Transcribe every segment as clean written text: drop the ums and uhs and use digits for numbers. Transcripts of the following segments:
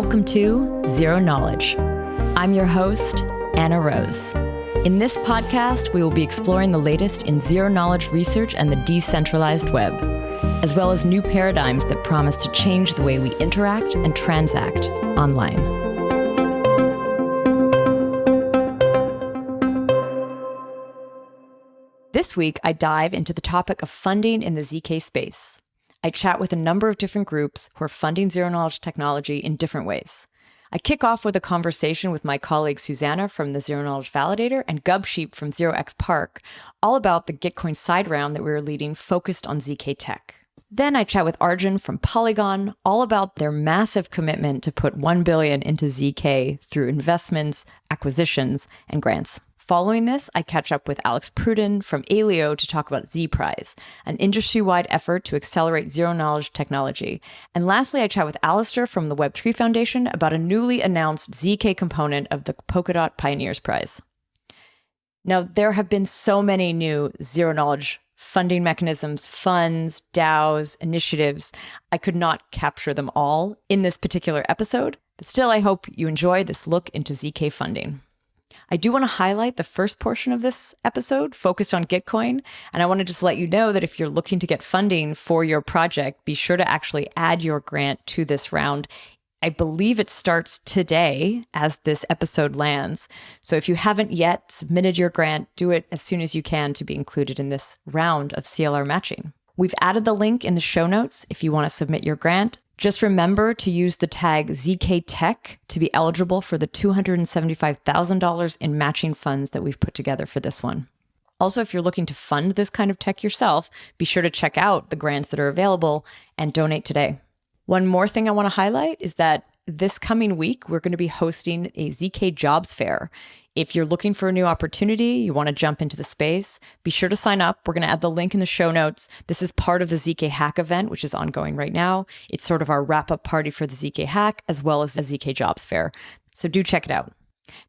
Welcome to Zero Knowledge. I'm your host, Anna Rose. In this podcast, we will be exploring the latest in zero-knowledge research and the decentralized web, as well as new paradigms that promise to change the way we interact and transact online. This week, I dive into the topic of funding in the ZK space. I chat with a number of different groups who are funding zero-knowledge technology in different ways. I kick off with a conversation with my colleague Susannah from the Zero Knowledge Validator and Gubsheep from 0x Park, all about the Gitcoin side round that we were leading focused on ZK tech. Then I chat with Arjun from Polygon, all about their massive commitment to put $1 billion into ZK through investments, acquisitions, and grants. Following this, I catch up with Alex Pruden from Aleo to talk about Zprize, an industry-wide effort to accelerate zero-knowledge technology. And lastly, I chat with Alistair from the Web3 Foundation about a newly announced ZK component of the Polkadot Pioneers Prize. Now, there have been so many new zero-knowledge funding mechanisms, funds, DAOs, initiatives. I could not capture them all in this particular episode, but still, I hope you enjoy this look into ZK funding. I do want to highlight the first portion of this episode focused on Gitcoin, and I want to just let you know that if you're looking to get funding for your project, be sure to actually add your grant to this round. I believe it starts today as this episode lands. So if you haven't yet submitted your grant, do it as soon as you can to be included in this round of CLR matching. We've added the link in the show notes if you want to submit your grant. Just remember to use the tag ZKTech to be eligible for the $275,000 in matching funds that we've put together for this one. Also, if you're looking to fund this kind of tech yourself, be sure to check out the grants that are available and donate today. One more thing I want to highlight is that this coming week, we're going to be hosting a ZK Jobs Fair. If you're looking for a new opportunity, you want to jump into the space, be sure to sign up. We're going to add the link in the show notes. This is part of the ZK Hack event, which is ongoing right now. It's sort of our wrap-up party for the ZK Hack, as well as the ZK Jobs Fair. So do check it out.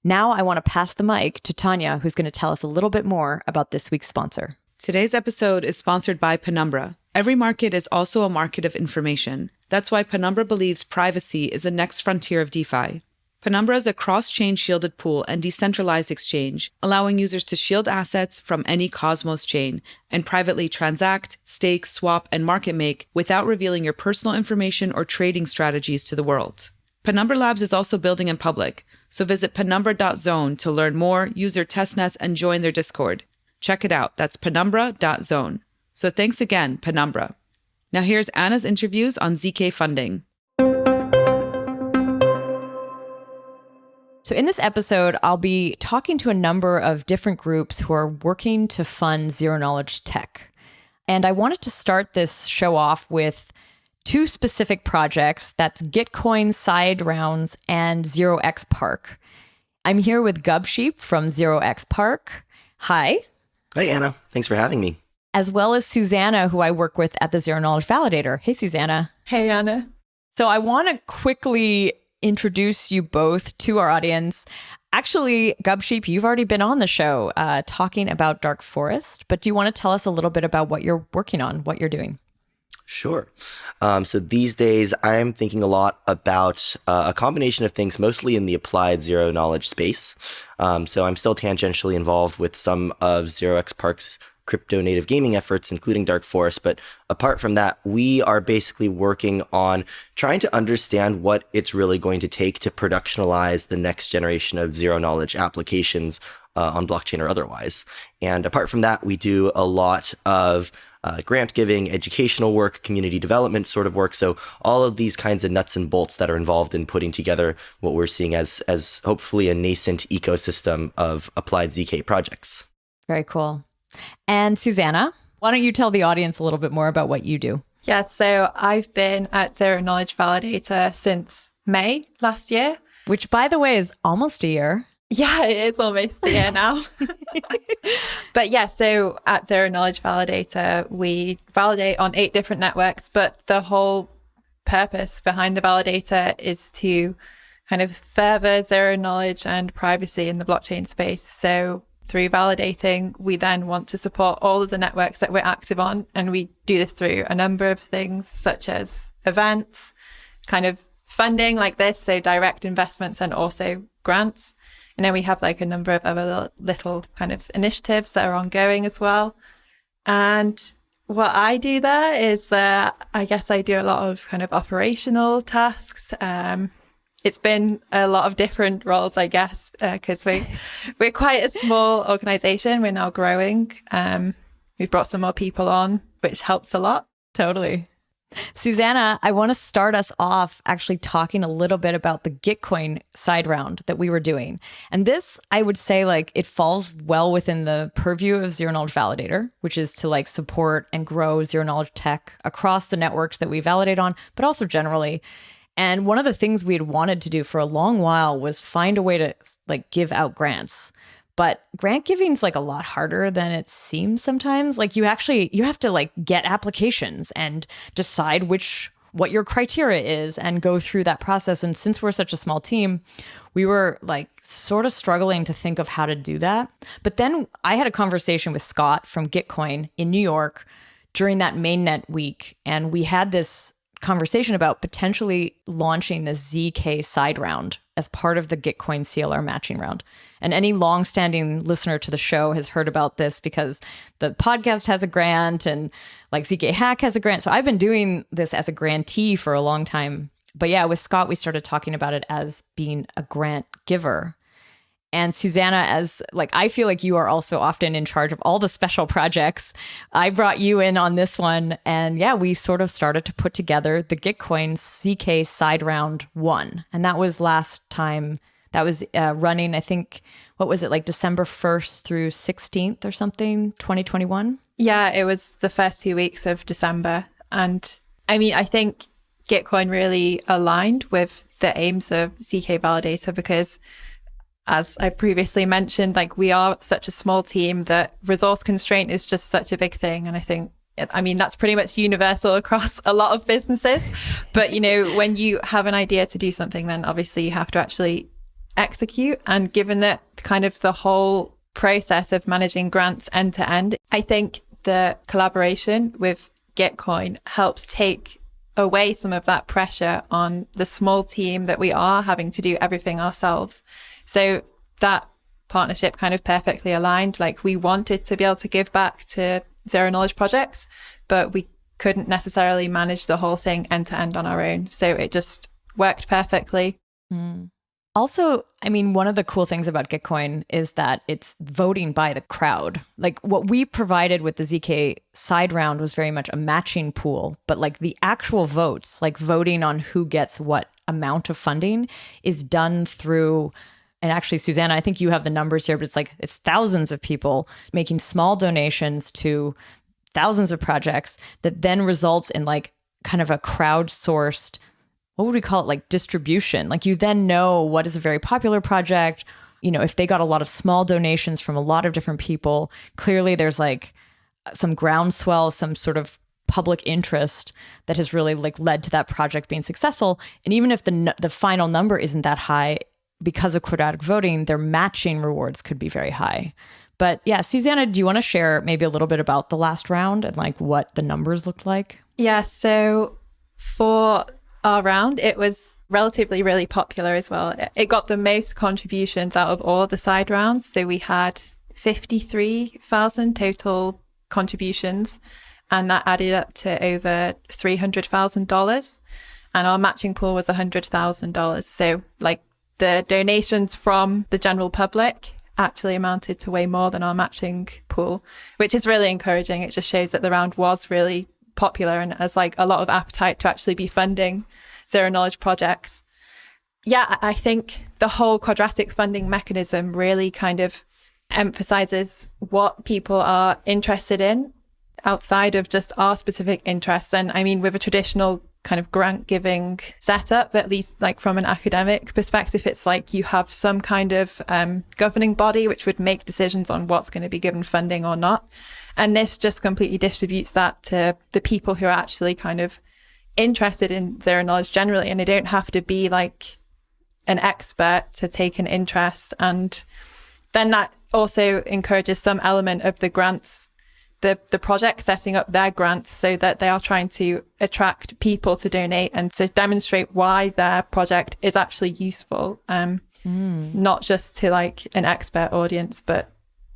Now I want to pass the mic to Tanya, who's going to tell us a little bit more about this week's sponsor. Today's episode is sponsored by Penumbra. Every market is also a market of information. That's why Penumbra believes privacy is the next frontier of DeFi. Penumbra is a cross-chain shielded pool and decentralized exchange, allowing users to shield assets from any Cosmos chain and privately transact, stake, swap, and market make without revealing your personal information or trading strategies to the world. Penumbra Labs is also building in public, so visit penumbra.zone to learn more, use their testnets, and join their Discord. Check it out. That's penumbra.zone. So thanks again, Penumbra. Now here's Anna's interviews on ZK funding. So in this episode, I'll be talking to a number of different groups who are working to fund zero-knowledge tech. And I wanted to start this show off with two specific projects. That's Gitcoin side rounds and 0x Park. I'm here with Gubsheep from 0x Park. Hi. Hey, Anna. Thanks for having me. As well as Susannah, who I work with at the Zero Knowledge Validator. Hey, Susannah. Hey, Anna. So I want to quickly introduce you both to our audience. Actually, Gubsheep, you've already been on the show talking about Dark Forest, but do you want to tell us a little bit about what you're working on, what you're doing? Sure. So these days, I'm thinking a lot about a combination of things, mostly in the applied zero-knowledge space. So I'm still tangentially involved with some of 0x Park's crypto-native gaming efforts, including Dark Forest. But apart from that, we are basically working on trying to understand what it's really going to take to productionalize the next generation of zero-knowledge applications on blockchain or otherwise. And apart from that, we do a lot of grant giving, educational work, community development sort of work. So all of these kinds of nuts and bolts that are involved in putting together what we're seeing as hopefully a nascent ecosystem of applied ZK projects. Very cool. And Susannah, why don't you tell the audience a little bit more about what you do? Yeah, so I've been at Zero Knowledge Validator since May last year. Which, by the way, is almost a year. Yeah, it is almost a year now. But yeah, so at Zero Knowledge Validator, we validate on 8 different networks, but the whole purpose behind the validator is to kind of further zero knowledge and privacy in the blockchain space. So through validating, we then want to support all of the networks that we're active on. And we do this through a number of things, such as events, kind of funding like this, so direct investments and also grants. And then we have like a number of other little kind of initiatives that are ongoing as well. And what I do there is, I guess I do a lot of kind of operational tasks. It's been a lot of different roles, I guess, because we're quite a small organization. We're now growing. We've brought some more people on, which helps a lot. Totally. Susannah, I want to start us off actually talking a little bit about the Gitcoin side round that we were doing. And this, I would say, like, it falls well within the purview of Zero Knowledge Validator, which is to like support and grow zero knowledge tech across the networks that we validate on, but also generally. And one of the things we had wanted to do for a long while was find a way to like give out grants. But grant giving is like a lot harder than it seems sometimes. Like you have to like get applications and decide what your criteria is and go through that process. And since we're such a small team, we were like sort of struggling to think of how to do that. But then I had a conversation with Scott from Gitcoin in New York during that mainnet week. And we had this conversation about potentially launching the ZK side round as part of the Gitcoin CLR matching round. And any longstanding listener to the show has heard about this because the podcast has a grant and like ZK Hack has a grant. So I've been doing this as a grantee for a long time. But yeah, with Scott, we started talking about it as being a grant giver. And Susannah, as like, I feel like you are also often in charge of all the special projects. I brought you in on this one. And yeah, we sort of started to put together the Gitcoin CK side round 1. And that was last time. That was running, I think, what was it, like December 1st through 16th or something, 2021? Yeah, it was the first 2 weeks of December. And I mean, I think Gitcoin really aligned with the aims of ZK Validator because, as I previously mentioned, like we are such a small team that resource constraint is just such a big thing. And I think, I mean, that's pretty much universal across a lot of businesses. But, you know, when you have an idea to do something, then obviously you have to actually execute. And given that kind of the whole process of managing grants end to end, I think the collaboration with Gitcoin helps take away some of that pressure on the small team that we are having to do everything ourselves. So that partnership kind of perfectly aligned. Like we wanted to be able to give back to zero knowledge projects, but we couldn't necessarily manage the whole thing end to end on our own. So it just worked perfectly. Mm. Also, I mean, one of the cool things about Gitcoin is that it's voting by the crowd. Like what we provided with the ZK side round was very much a matching pool, but like the actual votes, like voting on who gets what amount of funding is done through, and actually, Susannah, I think you have the numbers here, but it's thousands of people making small donations to thousands of projects that then results in like kind of a crowdsourced, what would we call it, like distribution. Like you then know what is a very popular project. You know, if they got a lot of small donations from a lot of different people, clearly there's like some groundswell, some sort of public interest that has really like led to that project being successful. And even if the final number isn't that high, because of quadratic voting, their matching rewards could be very high. But yeah, Susannah, do you want to share maybe a little bit about the last round and like what the numbers looked like? Yeah, so for our round, it was relatively really popular as well. It got the most contributions out of all the side rounds. So we had 53,000 total contributions, and that added up to over $300,000. And our matching pool was $100,000. So like the donations from the general public actually amounted to way more than our matching pool, which is really encouraging. It just shows that the round was really popular and has like a lot of appetite to actually be funding zero knowledge projects. Yeah, I think the whole quadratic funding mechanism really kind of emphasizes what people are interested in outside of just our specific interests. And I mean, with a traditional kind of grant giving setup, at least like from an academic perspective, it's like you have some kind of governing body which would make decisions on what's going to be given funding or not. And this just completely distributes that to the people who are actually kind of interested in zero knowledge generally. And they don't have to be like an expert to take an interest. And then that also encourages some element of the grants the project setting up their grants so that they are trying to attract people to donate and to demonstrate why their project is actually useful. Not just to like an expert audience, but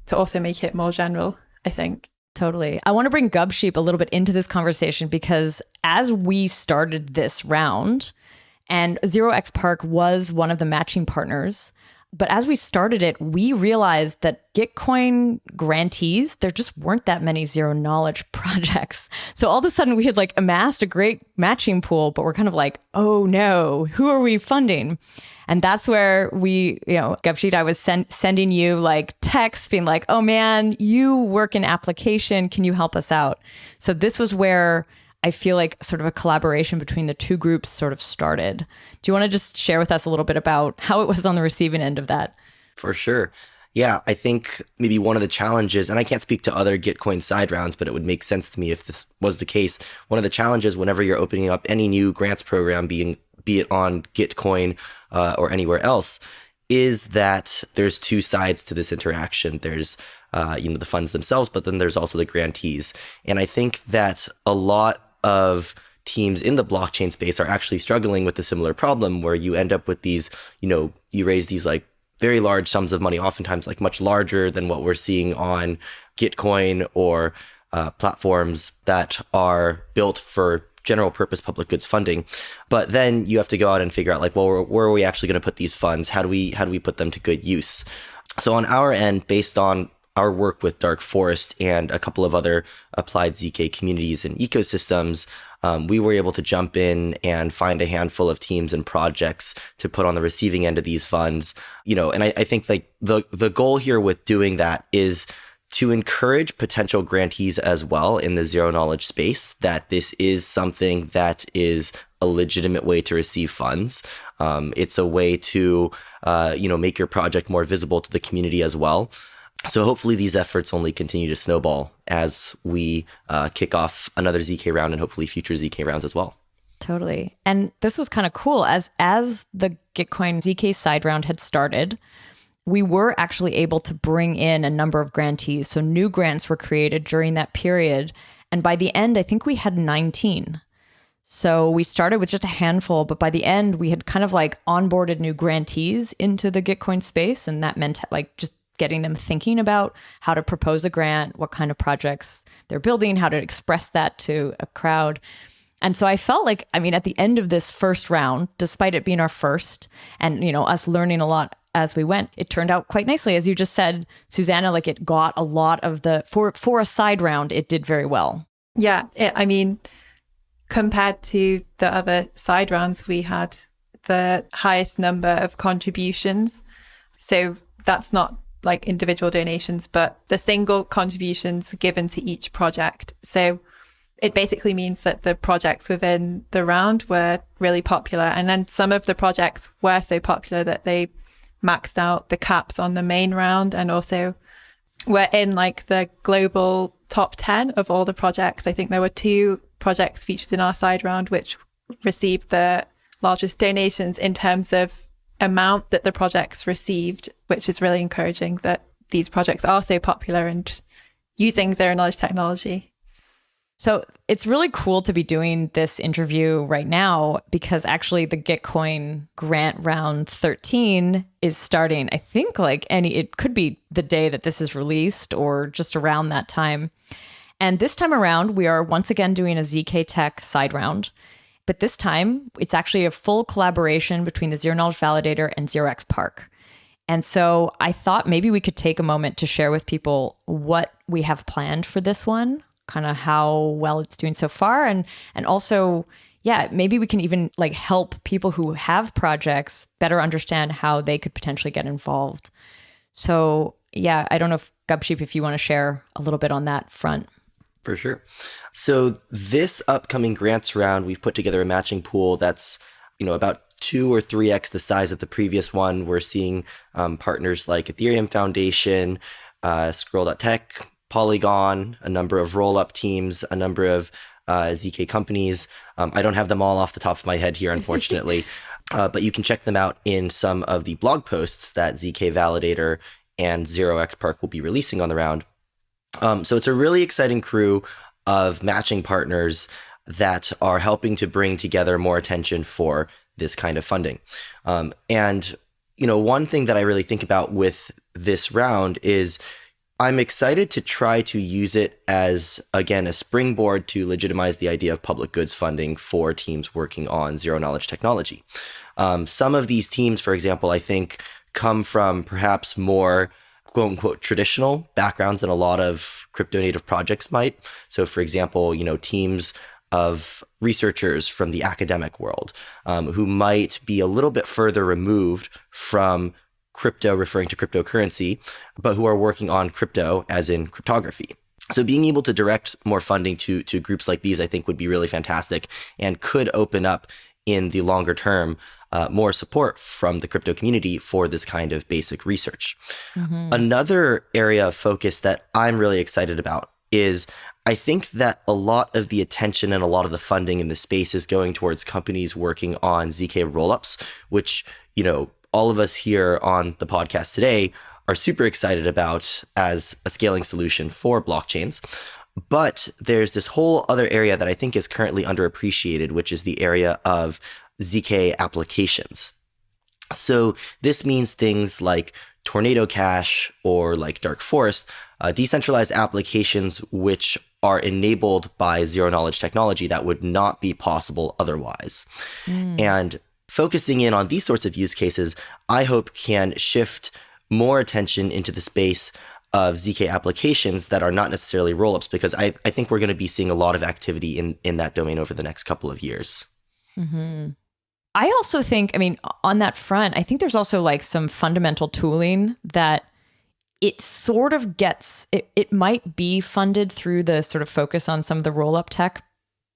to also make it more general, I think. Totally. I want to bring Gubsheep a little bit into this conversation because as we started this round, and 0x Park was one of the matching partners, but as we started it, we realized that Gitcoin grantees, there just weren't that many zero knowledge projects. So all of a sudden we had like amassed a great matching pool, but we're kind of like, oh no, who are we funding? And that's where we, Gubsheep, I was sending you like texts being like, oh man, you work in application. Can you help us out? So this was where I feel like sort of a collaboration between the two groups sort of started. Do you want to just share with us a little bit about how it was on the receiving end of that? For sure. Yeah, I think maybe one of the challenges, and I can't speak to other Gitcoin side rounds, but it would make sense to me if this was the case. One of the challenges whenever you're opening up any new grants program, be it on Gitcoin or anywhere else, is that there's two sides to this interaction. There's the funds themselves, but then there's also the grantees. And I think that a lot of teams in the blockchain space are actually struggling with a similar problem where you end up with these, you raise these like very large sums of money, oftentimes like much larger than what we're seeing on Gitcoin or platforms that are built for general purpose public goods funding. But then you have to go out and figure out like, well, where are we actually going to put these funds? How do we put them to good use? So on our end, based on our work with Dark Forest and a couple of other applied ZK communities and ecosystems, we were able to jump in and find a handful of teams and projects to put on the receiving end of these funds. And I think like the goal here with doing that is to encourage potential grantees as well in the zero knowledge space that this is something that is a legitimate way to receive funds. It's a way to, make your project more visible to the community as well. So hopefully these efforts only continue to snowball as we kick off another ZK round and hopefully future ZK rounds as well. Totally. And this was kind of cool. As the Gitcoin ZK side round had started, we were actually able to bring in a number of grantees. So new grants were created during that period. And by the end, I think we had 19. So we started with just a handful, but by the end, we had kind of like onboarded new grantees into the Gitcoin space. And that meant like just getting them thinking about how to propose a grant, what kind of projects they're building, how to express that to a crowd. And so I felt like, at the end of this first round, despite it being our first and, us learning a lot as we went, it turned out quite nicely. As you just said, Susannah, like it got a lot of for a side round, it did very well. Yeah. Compared to the other side rounds, we had the highest number of contributions. So that's not like individual donations, but the single contributions given to each project. So it basically means that the projects within the round were really popular. And then some of the projects were so popular that they maxed out the caps on the main round and also were in like the global top 10 of all the projects. I think there were 2 projects featured in our side round which received the largest donations in terms of amount that the projects received, which is really encouraging that these projects are so popular and using zero knowledge technology. So it's really cool to be doing this interview right now because actually the Gitcoin grant round 13 is starting, I think it could be the day that this is released or just around that time. And this time around, we are once again doing a ZK Tech side round. But this time, it's actually a full collaboration between the Zero Knowledge Validator and 0x Park. And so I thought maybe we could take a moment to share with people what we have planned for this one, kind of how well it's doing so far. And also, maybe we can even like help people who have projects better understand how they could potentially get involved. So I don't know if Gubsheep, if you want to share a little bit on that front. For sure. So this upcoming grants round, we've put together a matching pool that's, about 2 or 3x the size of the previous one. We're seeing partners like Ethereum Foundation, Scroll.tech, Polygon, a number of roll-up teams, a number of ZK companies. I don't have them all off the top of my head here, unfortunately, but you can check them out in some of the blog posts that ZK Validator and 0x Park will be releasing on the round. So it's a really exciting crew of matching partners that are helping to bring together more attention for this kind of funding. And, one thing that I really think about with this round is I'm excited to try to use it as, again, a springboard to legitimize the idea of public goods funding for teams working on zero-knowledge technology. Some of these teams, for example, I think come from perhaps more quote-unquote traditional backgrounds than a lot of crypto-native projects might. So, for example, teams of researchers from the academic world who might be a little bit further removed from crypto, referring to cryptocurrency, but who are working on crypto as in cryptography. So being able to direct more funding to groups like these, I think would be really fantastic and could open up in the longer term more support from the crypto community for this kind of basic research. Another area of focus that I'm really excited about is I think that a lot of the attention and a lot of the funding in the space is going towards companies working on ZK rollups, which, all of us here on the podcast today are super excited about as a scaling solution for blockchains. But there's this whole other area that I think is currently underappreciated, which is the area of ZK applications. So this means things like Tornado Cash or like Dark Forest, decentralized applications which are enabled by zero-knowledge technology that would not be possible otherwise. And focusing in on these sorts of use cases, I hope can shift more attention into the space of ZK applications that are not necessarily rollups, because I think we're going to be seeing a lot of activity in that domain over the next couple of years. I also think, on that front, I think there's also like some fundamental tooling that it sort of gets, it might be funded through the sort of focus on some of the roll-up tech,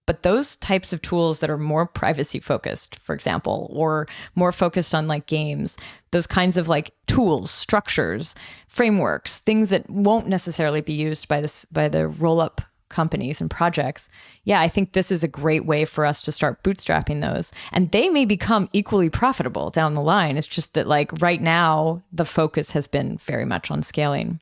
but those types of tools that are more privacy focused, for example, or more focused on like games, those kinds of like tools, structures, frameworks, things that won't necessarily be used by the roll-up companies and projects. Yeah, I think this is a great way for us to start bootstrapping those. And they may become equally profitable down the line. It's just that like right now, the focus has been very much on scaling.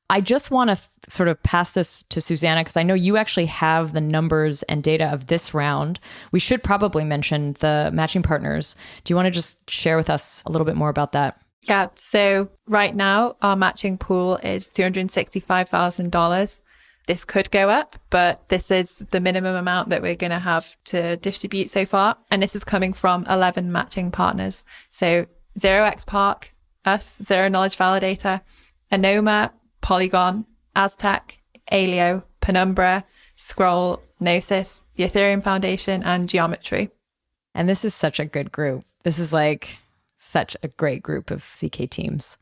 I just want to sort of pass this to Susannah, because I know you actually have the numbers and data of this round. We should probably mention the matching partners. Do you want to just share with us a little bit more about that? Yeah, so right now our matching pool is $265,000. This could go up, but this is the minimum amount that we're going to have to distribute so far. And this is coming from 11 matching partners. So 0x Park, us, Zero Knowledge Validator, Anoma, Polygon, Aztec, Aleo, Penumbra, Scroll, Gnosis, the Ethereum Foundation, and Geometry. And this is such a good group. This is like such a great group of ZK teams.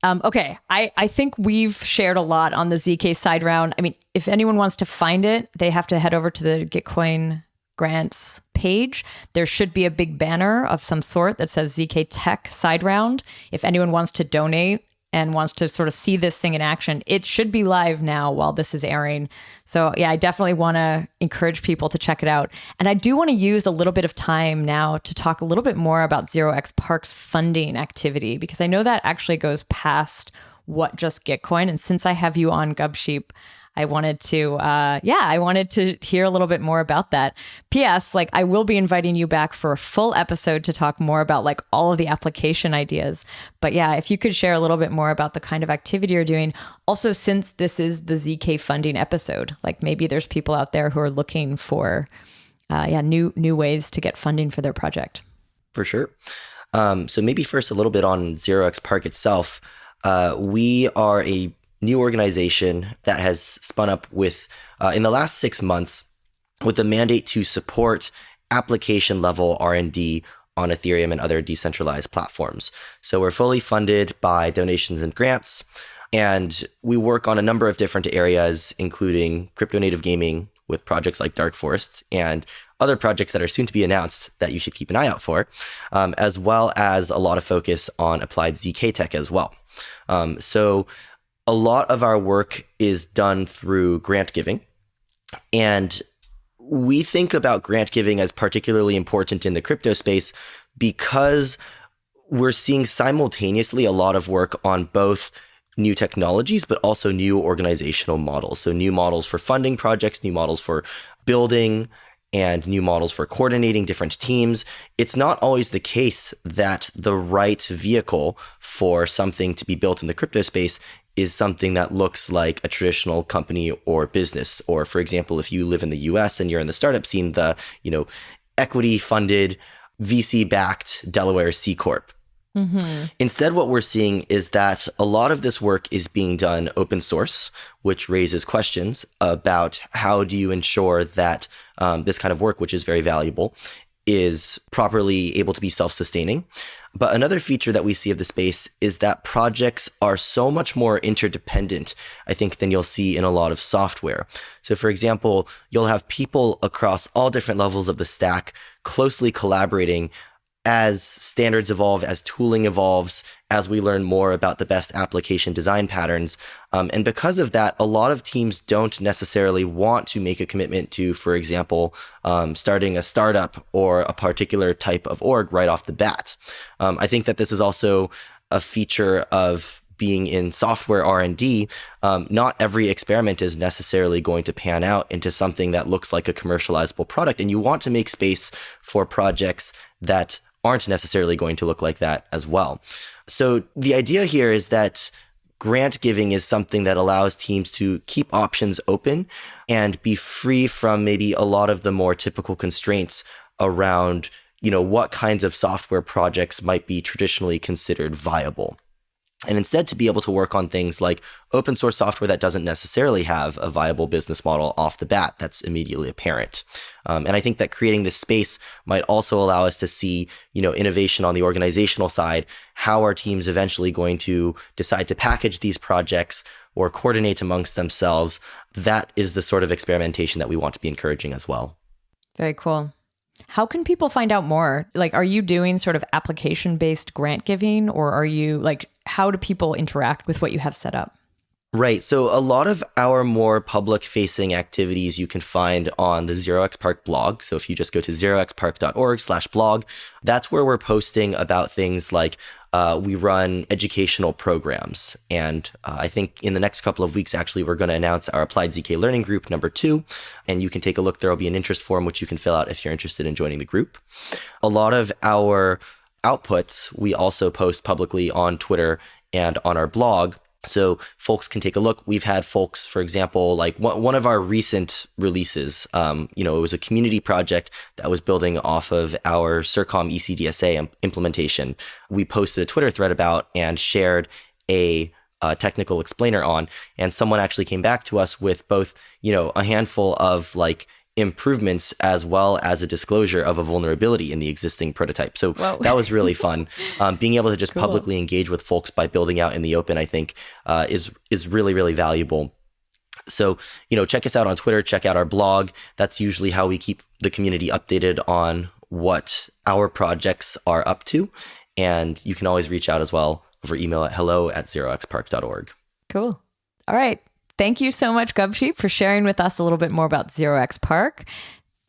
Okay, I think we've shared a lot on the ZK side round. If anyone wants to find it, they have to head over to the Gitcoin grants page. There should be a big banner of some sort that says ZK Tech side round. If anyone wants to donate and wants to sort of see this thing in action, it should be live now while this is airing. So yeah, I definitely want to encourage people to check it out. And I do want to use a little bit of time now to talk a little bit more about 0x Park's funding activity, because I know that actually goes past what just Gitcoin. And since I have you on Gubsheep, I wanted to hear a little bit more about that. P.S. I will be inviting you back for a full episode to talk more about all of the application ideas. But yeah, if you could share a little bit more about the kind of activity you're doing. Also, since this is the ZK funding episode, maybe there's people out there who are looking for new ways to get funding for their project. For sure. So maybe first a little bit on 0x Park itself. We are a new organization that has spun up with, in the last 6 months, with the mandate to support application level R&D on Ethereum and other decentralized platforms. So we're fully funded by donations and grants, and we work on a number of different areas, including crypto native gaming with projects like Dark Forest and other projects that are soon to be announced that you should keep an eye out for, as well as a lot of focus on applied ZK tech as well. So a lot of our work is done through grant giving, and we think about grant giving as particularly important in the crypto space because we're seeing simultaneously a lot of work on both new technologies, but also new organizational models. So new models for funding projects, new models for building, and new models for coordinating different teams. It's not always the case that the right vehicle for something to be built in the crypto space is something that looks like a traditional company or business. Or for example, if you live in the US and you're in the startup scene, the, equity funded, VC backed Delaware C Corp. Mm-hmm. Instead, what we're seeing is that a lot of this work is being done open source, which raises questions about how do you ensure that this kind of work, which is very valuable, is properly able to be self-sustaining. But another feature that we see of the space is that projects are so much more interdependent, I think, than you'll see in a lot of software. So for example, you'll have people across all different levels of the stack closely collaborating as standards evolve, as tooling evolves, as we learn more about the best application design patterns. And because of that, a lot of teams don't necessarily want to make a commitment to, for example, starting a startup or a particular type of org right off the bat. I think that this is also a feature of being in software R&D. Not every experiment is necessarily going to pan out into something that looks like a commercializable product. And you want to make space for projects that aren't necessarily going to look like that as well. So the idea here is that grant giving is something that allows teams to keep options open and be free from maybe a lot of the more typical constraints around, what kinds of software projects might be traditionally considered viable. And instead to be able to work on things like open source software that doesn't necessarily have a viable business model off the bat that's immediately apparent. And I think that creating this space might also allow us to see, innovation on the organizational side. How are teams eventually going to decide to package these projects or coordinate amongst themselves? That is the sort of experimentation that we want to be encouraging as well. Very cool. How can people find out more? Like, are you doing sort of application-based grant giving, or are you how do people interact with what you have set up? Right. So a lot of our more public-facing activities you can find on the 0xPark blog. So if you just go to 0xpark.org/blog, that's where we're posting about things like we run educational programs. And I think in the next couple of weeks, actually, we're going to announce our Applied ZK Learning Group number 2. And you can take a look. There will be an interest form, which you can fill out if you're interested in joining the group. A lot of our outputs, we also post publicly on Twitter and on our blog. So folks can take a look. We've had folks, for example, like one of our recent releases, it was a community project that was building off of our CIRCOM ECDSA implementation. We posted a Twitter thread about and shared a technical explainer on, and someone actually came back to us with both, a handful of improvements as well as a disclosure of a vulnerability in the existing prototype. So that was really fun. Being able to just publicly engage with folks by building out in the open, I think, is really, really valuable. So, check us out on Twitter, check out our blog. That's usually how we keep the community updated on what our projects are up to. And you can always reach out as well over email at hello@0xpark.org. Cool. All right. Thank you so much, Gubsheep, for sharing with us a little bit more about 0xPark.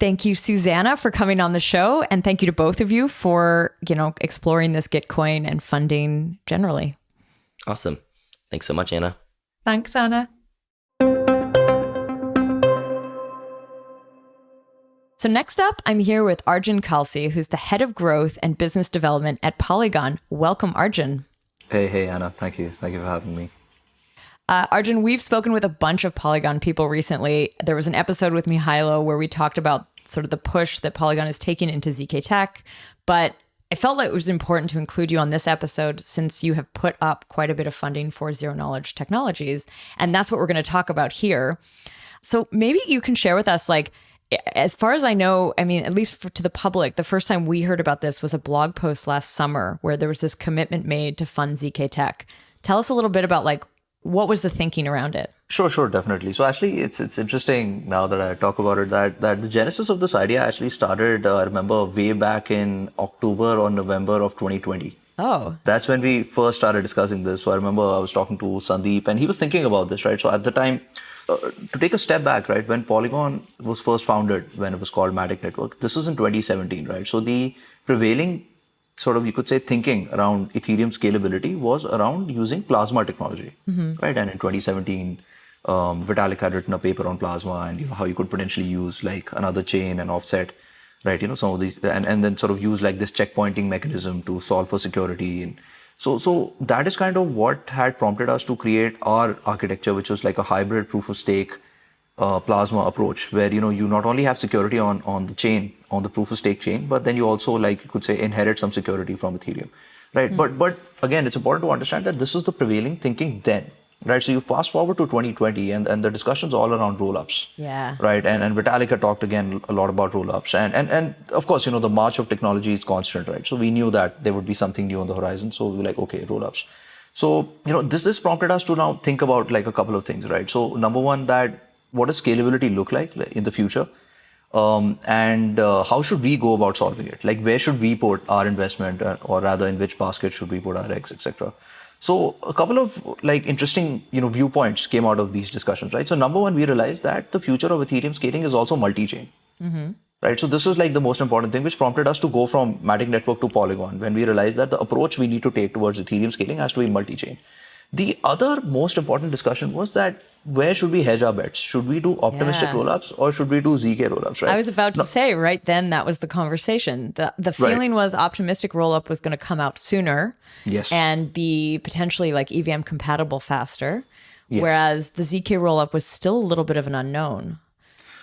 Thank you, Susannah, for coming on the show. And thank you to both of you for, exploring this Gitcoin and funding generally. Awesome. Thanks so much, Anna. Thanks, Anna. So next up, I'm here with Arjun Khalsy, who's the head of growth and business development at Polygon. Welcome, Arjun. Hey, Anna. Thank you. Thank you for having me. Arjun, we've spoken with a bunch of Polygon people recently. There was an episode with Mihailo where we talked about sort of the push that Polygon is taking into ZK Tech, but I felt like it was important to include you on this episode since you have put up quite a bit of funding for zero-knowledge technologies, and that's what we're going to talk about here. So maybe you can share with us, as far as I know, at least to the public, the first time we heard about this was a blog post last summer where there was this commitment made to fund ZK Tech. Tell us a little bit about what was the thinking around it? Sure, definitely. So actually, it's interesting now that I talk about it that the genesis of this idea actually started, I remember, way back in October or November of 2020. Oh. That's when we first started discussing this. So I remember I was talking to Sandeep and he was thinking about this, right? So at the time, to take a step back, right, when Polygon was first founded, when it was called Matic Network, this was in 2017, right? So the prevailing sort of, you could say, thinking around Ethereum scalability was around using plasma technology, right? And in 2017, Vitalik had written a paper on plasma and how you could potentially use like another chain and offset, right? Some of these, and then sort of use like this checkpointing mechanism to solve for security. And so that is kind of what had prompted us to create our architecture, which was like a hybrid proof of stake plasma approach, where you not only have security on the chain, on the proof of stake chain, but then you also, like you could say, inherit some security from Ethereum, right? But again, it's important to understand that this was the prevailing thinking then, right? So you fast forward to 2020, and the discussions all around rollups, right? And Vitalik had talked again a lot about rollups, and of course, the march of technology is constant, right? So we knew that there would be something new on the horizon, so we were like, okay, rollups. So this prompted us to now think about like a couple of things, right? So number one, that what does scalability look like in the future? And how should we go about solving it? Like, where should we put our investment, or rather, in which basket should we put our eggs, etc.? So a couple of like interesting, viewpoints came out of these discussions, right? So number one, we realized that the future of Ethereum scaling is also multi-chain, right? So this was like the most important thing, which prompted us to go from Matic Network to Polygon, when we realized that the approach we need to take towards Ethereum scaling has to be multi-chain. The other most important discussion was that where should we hedge our bets? Should we do optimistic rollups or should we do ZK rollups, right? I was about to say right then that was the conversation. The feeling was optimistic rollup was going to come out sooner and be potentially like EVM compatible faster, whereas the ZK rollup was still a little bit of an unknown.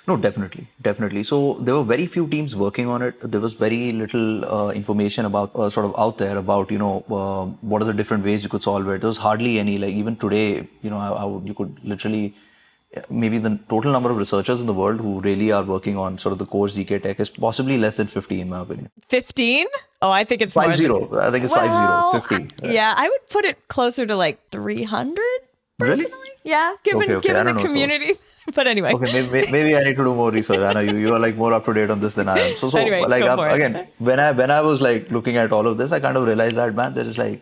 No, definitely. So there were very few teams working on it. There was very little information about sort of out there about what are the different ways you could solve it. There was hardly any. Like even today, you could literally, maybe the total number of researchers in the world who really are working on sort of the core ZK tech is possibly less than 50 in my opinion. 15? Oh, I think it's 50. I think it's 50. Right? Yeah, I would put it closer to like 300 personally. Really? Yeah, given the community. So. But anyway. Okay, maybe I need to do more research. I know you are like more up to date on this than I am. So anyway, like again, when I was like looking at all of this, I kind of realized that, man, there is like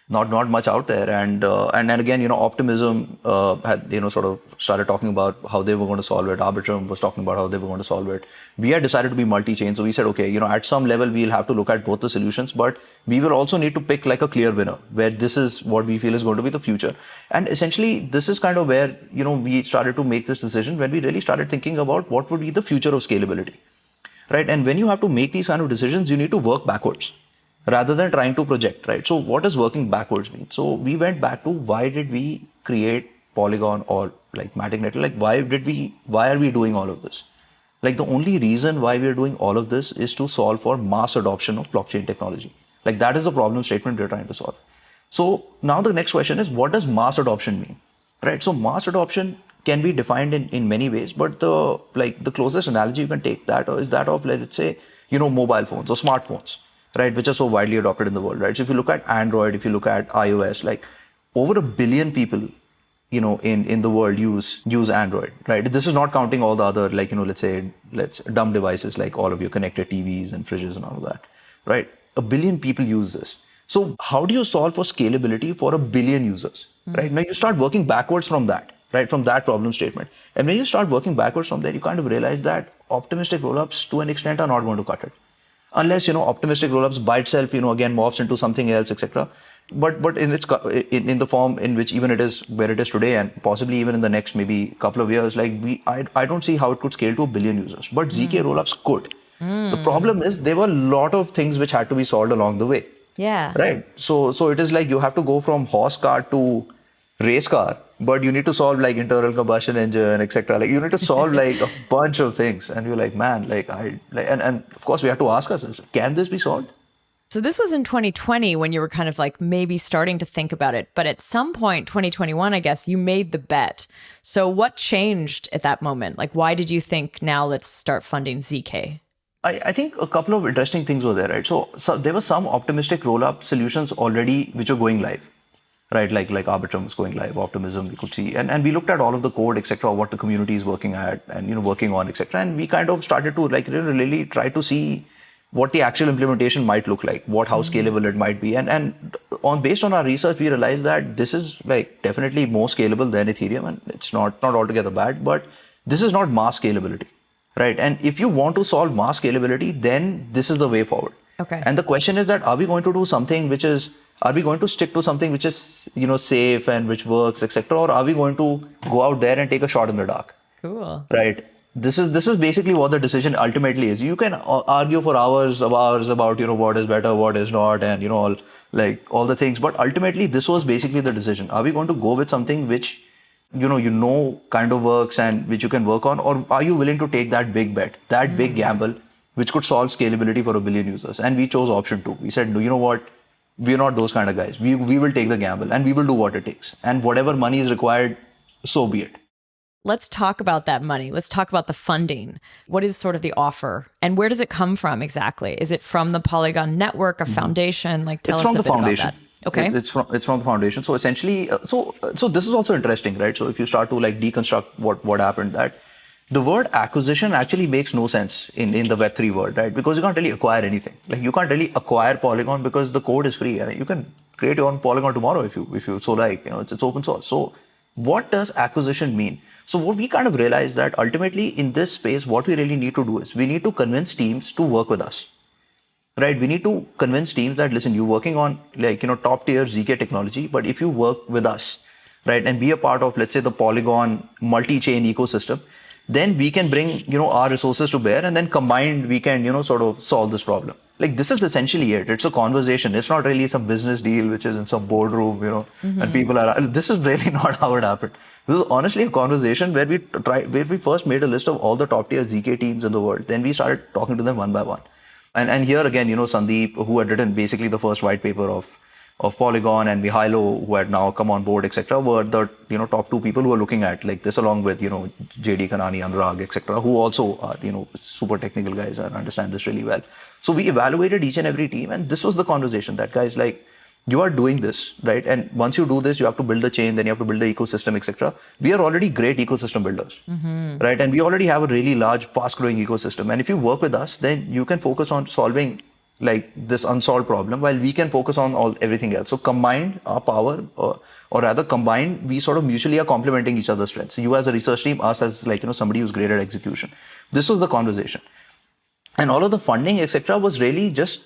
not much out there, and again, Optimism had sort of started talking about how they were going to solve it. Arbitrum was talking about how they were going to solve it. We had decided to be multi-chain, so we said, okay, at some level we'll have to look at both the solutions, but we will also need to pick like a clear winner, where this is what we feel is going to be the future. And essentially, this is kind of where we started to make this decision, when we really started thinking about what would be the future of scalability, right? And when you have to make these kind of decisions, you need to work backwards, rather than trying to project, right? So what does working backwards mean? So we went back to why did we create Polygon or like Matic Network? Like why are we doing all of this? Like the only reason why we are doing all of this is to solve for mass adoption of blockchain technology. Like that is the problem statement we're trying to solve. So now the next question is, what does mass adoption mean, right? So mass adoption can be defined in many ways, but the closest analogy you can take that is that of, let's say, mobile phones or smartphones, right, which are so widely adopted in the world, right? So if you look at Android, if you look at iOS, like over 1 billion people, in the world use Android, right? This is not counting all the other, like, let's dumb devices, like all of your connected TVs and fridges and all of that, right? 1 billion people use this. So how do you solve for scalability for 1 billion users, right? Now you start working backwards from that, right? From that problem statement. And when you start working backwards from there, you kind of realize that optimistic rollups to an extent are not going to cut it. Unless, optimistic rollups by itself, again, morphs into something else, etc. But in the form in which even it is where it is today, and possibly even in the next maybe couple of years, like I don't see how it could scale to 1 billion users. But ZK rollups could. The problem is there were a lot of things which had to be solved along the way. Yeah. Right. So it is like you have to go from horse car to race car, but you need to solve like internal combustion engine, etc. Like you need to solve like a bunch of things, and you're like, man, and of course we have to ask ourselves, can this be solved? So this was in 2020 when you were kind of like maybe starting to think about it, but at some point, 2021, I guess, you made the bet. So what changed at that moment? Like, why did you think now let's start funding ZK? I think a couple of interesting things were there, right? So there were some optimistic rollup solutions already which are going live. Right, like Arbitrum is going live, Optimism we could see, and we looked at all of the code, etc., what the community is working at and working on, etc., and we kind of started to really try to see what the actual implementation might look like, how scalable it might be, and based on our research, we realized that this is like definitely more scalable than Ethereum, and it's not altogether bad, but this is not mass scalability, right? And if you want to solve mass scalability, then this is the way forward. Okay. And the question is that are we going to do something which is, are we going to stick to something which is, safe and which works, etc., or are we going to go out there and take a shot in the dark? Cool. Right. This is basically what the decision ultimately is. You can argue for hours about what is better, what is not, and all the things. But ultimately, this was basically the decision. Are we going to go with something which kind of works and which you can work on, or are you willing to take that big bet, that big gamble, which could solve scalability for 1 billion users? And we chose option 2. We said, no, you know what? We're not those kind of guys. We will take the gamble and we will do what it takes. And whatever money is required, so be it. Let's talk about that money. Let's talk about the funding. What is sort of the offer and where does it come from exactly? Is it from the Polygon network, a foundation? Like tell us a bit about that. Okay. It's from the foundation. So essentially, so this is also interesting, right? So if you start to deconstruct what happened, that the word acquisition actually makes no sense in the Web3 world, right? Because you can't really acquire anything. Like you can't really acquire Polygon because the code is free. I mean, you can create your own Polygon tomorrow if you so like. It's open source. So what does acquisition mean? So what we kind of realized that ultimately in this space, what we really need to do is we need to convince teams to work with us, right? We need to convince teams that, listen, you're working on top tier ZK technology, but if you work with us, right, and be a part of, let's say, the Polygon multi-chain ecosystem, then we can bring, our resources to bear, and then combined we can, sort of solve this problem. Like this is essentially it. It's a conversation. It's not really some business deal which is in some boardroom, and people are. This is really not how it happened. This was honestly a conversation where we first made a list of all the top tier ZK teams in the world. Then we started talking to them one by one. And here again, Sandeep, who had written basically the first white paper of Polygon, and Mihailo, who had now come on board, etc., were the top 2 people who were looking at like this, along with JD, Kanani, Anurag, etc., who also are super technical guys and understand this really well. So we evaluated each and every team, and this was the conversation that, guys, like, you are doing this, right? And once you do this, you have to build the chain, then you have to build the ecosystem, etc. We are already great ecosystem builders, right? And we already have a really large, fast-growing ecosystem. And if you work with us, then you can focus on solving like this unsolved problem, while we can focus on everything else. So combined our power, or rather combined, we sort of mutually are complementing each other's strengths. You as a research team, us as somebody who's great at execution. This was the conversation. And all of the funding, etc., was really just,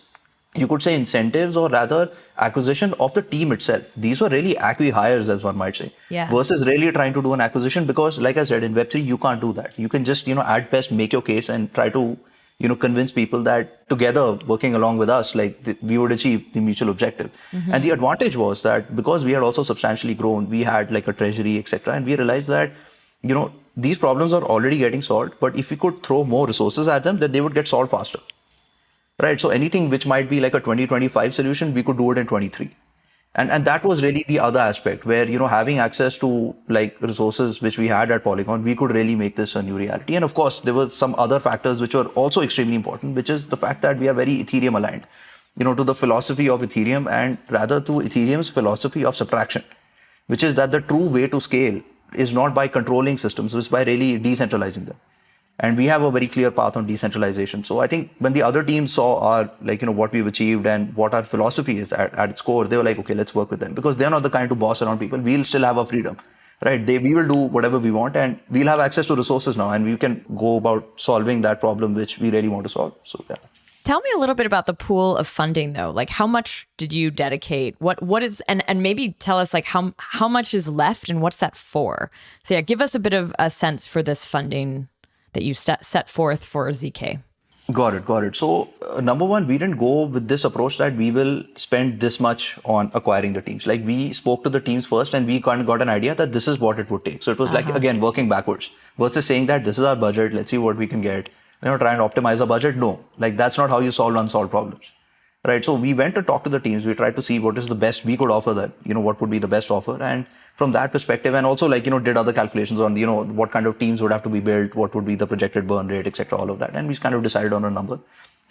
you could say, incentives, or rather acquisition of the team itself. These were really acqui-hires, as one might say, versus really trying to do an acquisition, because like I said, in Web3, you can't do that. You can just, at best, make your case and try to, convince people that together, working along with us, we would achieve the mutual objective. And the advantage was that because we had also substantially grown, we had like a treasury, etc., and we realized that, these problems are already getting solved, but if we could throw more resources at them, then they would get solved faster. Right. So anything which might be like a 2025 solution, we could do it in 23. And that was really the other aspect where, having access to like resources which we had at Polygon, we could really make this a new reality. And of course, there were some other factors which were also extremely important, which is the fact that we are very Ethereum aligned, to the philosophy of Ethereum, and rather to Ethereum's philosophy of subtraction, which is that the true way to scale is not by controlling systems, it's by really decentralizing them. And we have a very clear path on decentralization. So I think when the other teams saw our, what we've achieved and what our philosophy is at its core, they were like, okay, let's work with them, because they're not the kind to boss around people. We'll still have our freedom, right? We will do whatever we want, and we'll have access to resources now, and we can go about solving that problem which we really want to solve. So yeah. Tell me a little bit about the pool of funding, though. Like, how much did you dedicate? What is, and maybe tell us like how much is left and what's that for? So yeah, give us a bit of a sense for this funding that you set forth for ZK. Got it. So number one, we didn't go with this approach that we will spend this much on acquiring the teams. Like, we spoke to the teams first, and we kind of got an idea that this is what it would take. So it was like, again, working backwards versus saying that this is our budget, let's see what we can get, try and optimize our budget. No, like that's not how you solve unsolved problems, right? So we went to talk to the teams. We tried to see what is the best we could offer that, what would be the best offer. And from that perspective, and also did other calculations on, what kind of teams would have to be built, what would be the projected burn rate, etc., all of that. And we kind of decided on a number.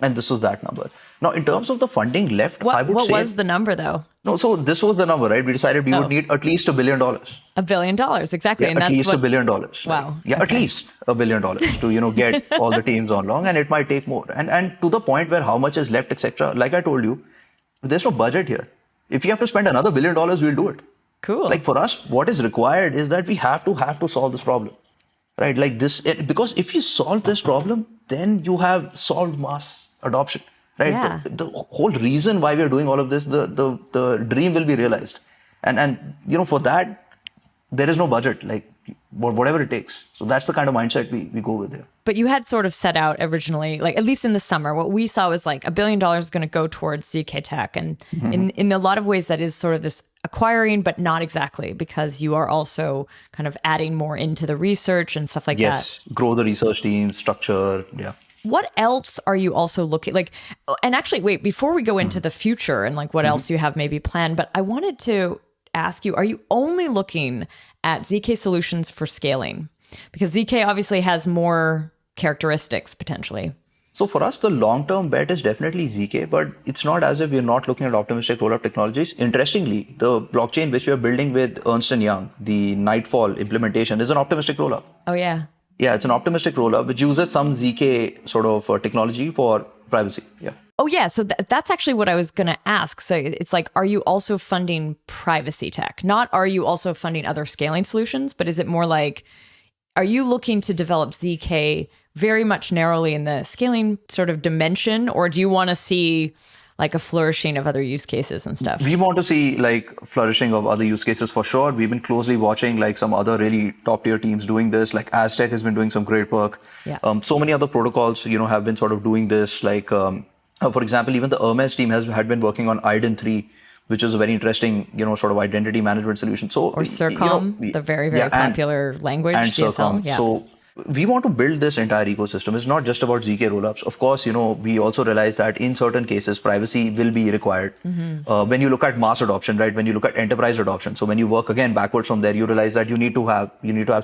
And this was that number. Now, in terms of the funding left, I would say... What was the number, though? No, so this was the number, right? We decided we would need at least $1 billion. $1 billion, exactly. Yeah, and at least $1 billion. Wow. Right? Yeah, at least $1 billion to, get all the teams on long, and it might take more. And to the point where how much is left, etc., like I told you, there's no budget here. If you have to spend another $1 billion, we'll do it. Cool. Like, for us, what is required is that we have to solve this problem, right? Like this, because if you solve this problem, then you have solved mass adoption. right? Yeah. The whole reason why we are doing all of this, the dream will be realized. And for that, there is no budget, like whatever it takes. So that's the kind of mindset we go with here. But you had sort of set out originally, like at least in the summer, what we saw was like $1 billion is going to go towards ZK Tech. And in a lot of ways, that is sort of this acquiring, but not exactly, because you are also kind of adding more into the research and stuff like that. Yes, grow the research team, structure, yeah. What else are you also looking like? And actually, wait, before we go into the future and like what else you have maybe planned, but I wanted to ask you, are you only looking at ZK solutions for scaling? Because ZK obviously has more characteristics potentially. So for us, the long-term bet is definitely ZK, but it's not as if we're not looking at optimistic rollup technologies. Interestingly, the blockchain which we are building with Ernst & Young, the Nightfall implementation, is an optimistic rollup. Oh, yeah. Yeah, it's an optimistic rollup which uses some ZK sort of technology for privacy. Yeah. Oh, yeah. So that's actually what I was going to ask. So it's like, are you also funding privacy tech? Not are you also funding other scaling solutions, but is it more like, are you looking to develop ZK very much narrowly in the scaling sort of dimension, or do you want to see like a flourishing of other use cases and stuff? We want to see like flourishing of other use cases for sure. We've been closely watching like some other really top tier teams doing this. Like Aztec has been doing some great work. Yeah. So many other protocols, have been sort of doing this. Like, for example, even the Hermes team had been working on IDEN 3, which is a very interesting, sort of identity management solution. So, or CIRCOM, the very, very popular language, and DSL. CIRCOM. Yeah. So we want to build this entire ecosystem. It's not just about ZK rollups. Of course, we also realize that in certain cases, privacy will be required. When you look at mass adoption, right? When you look at enterprise adoption. So when you work again backwards from there, you realize that you need to have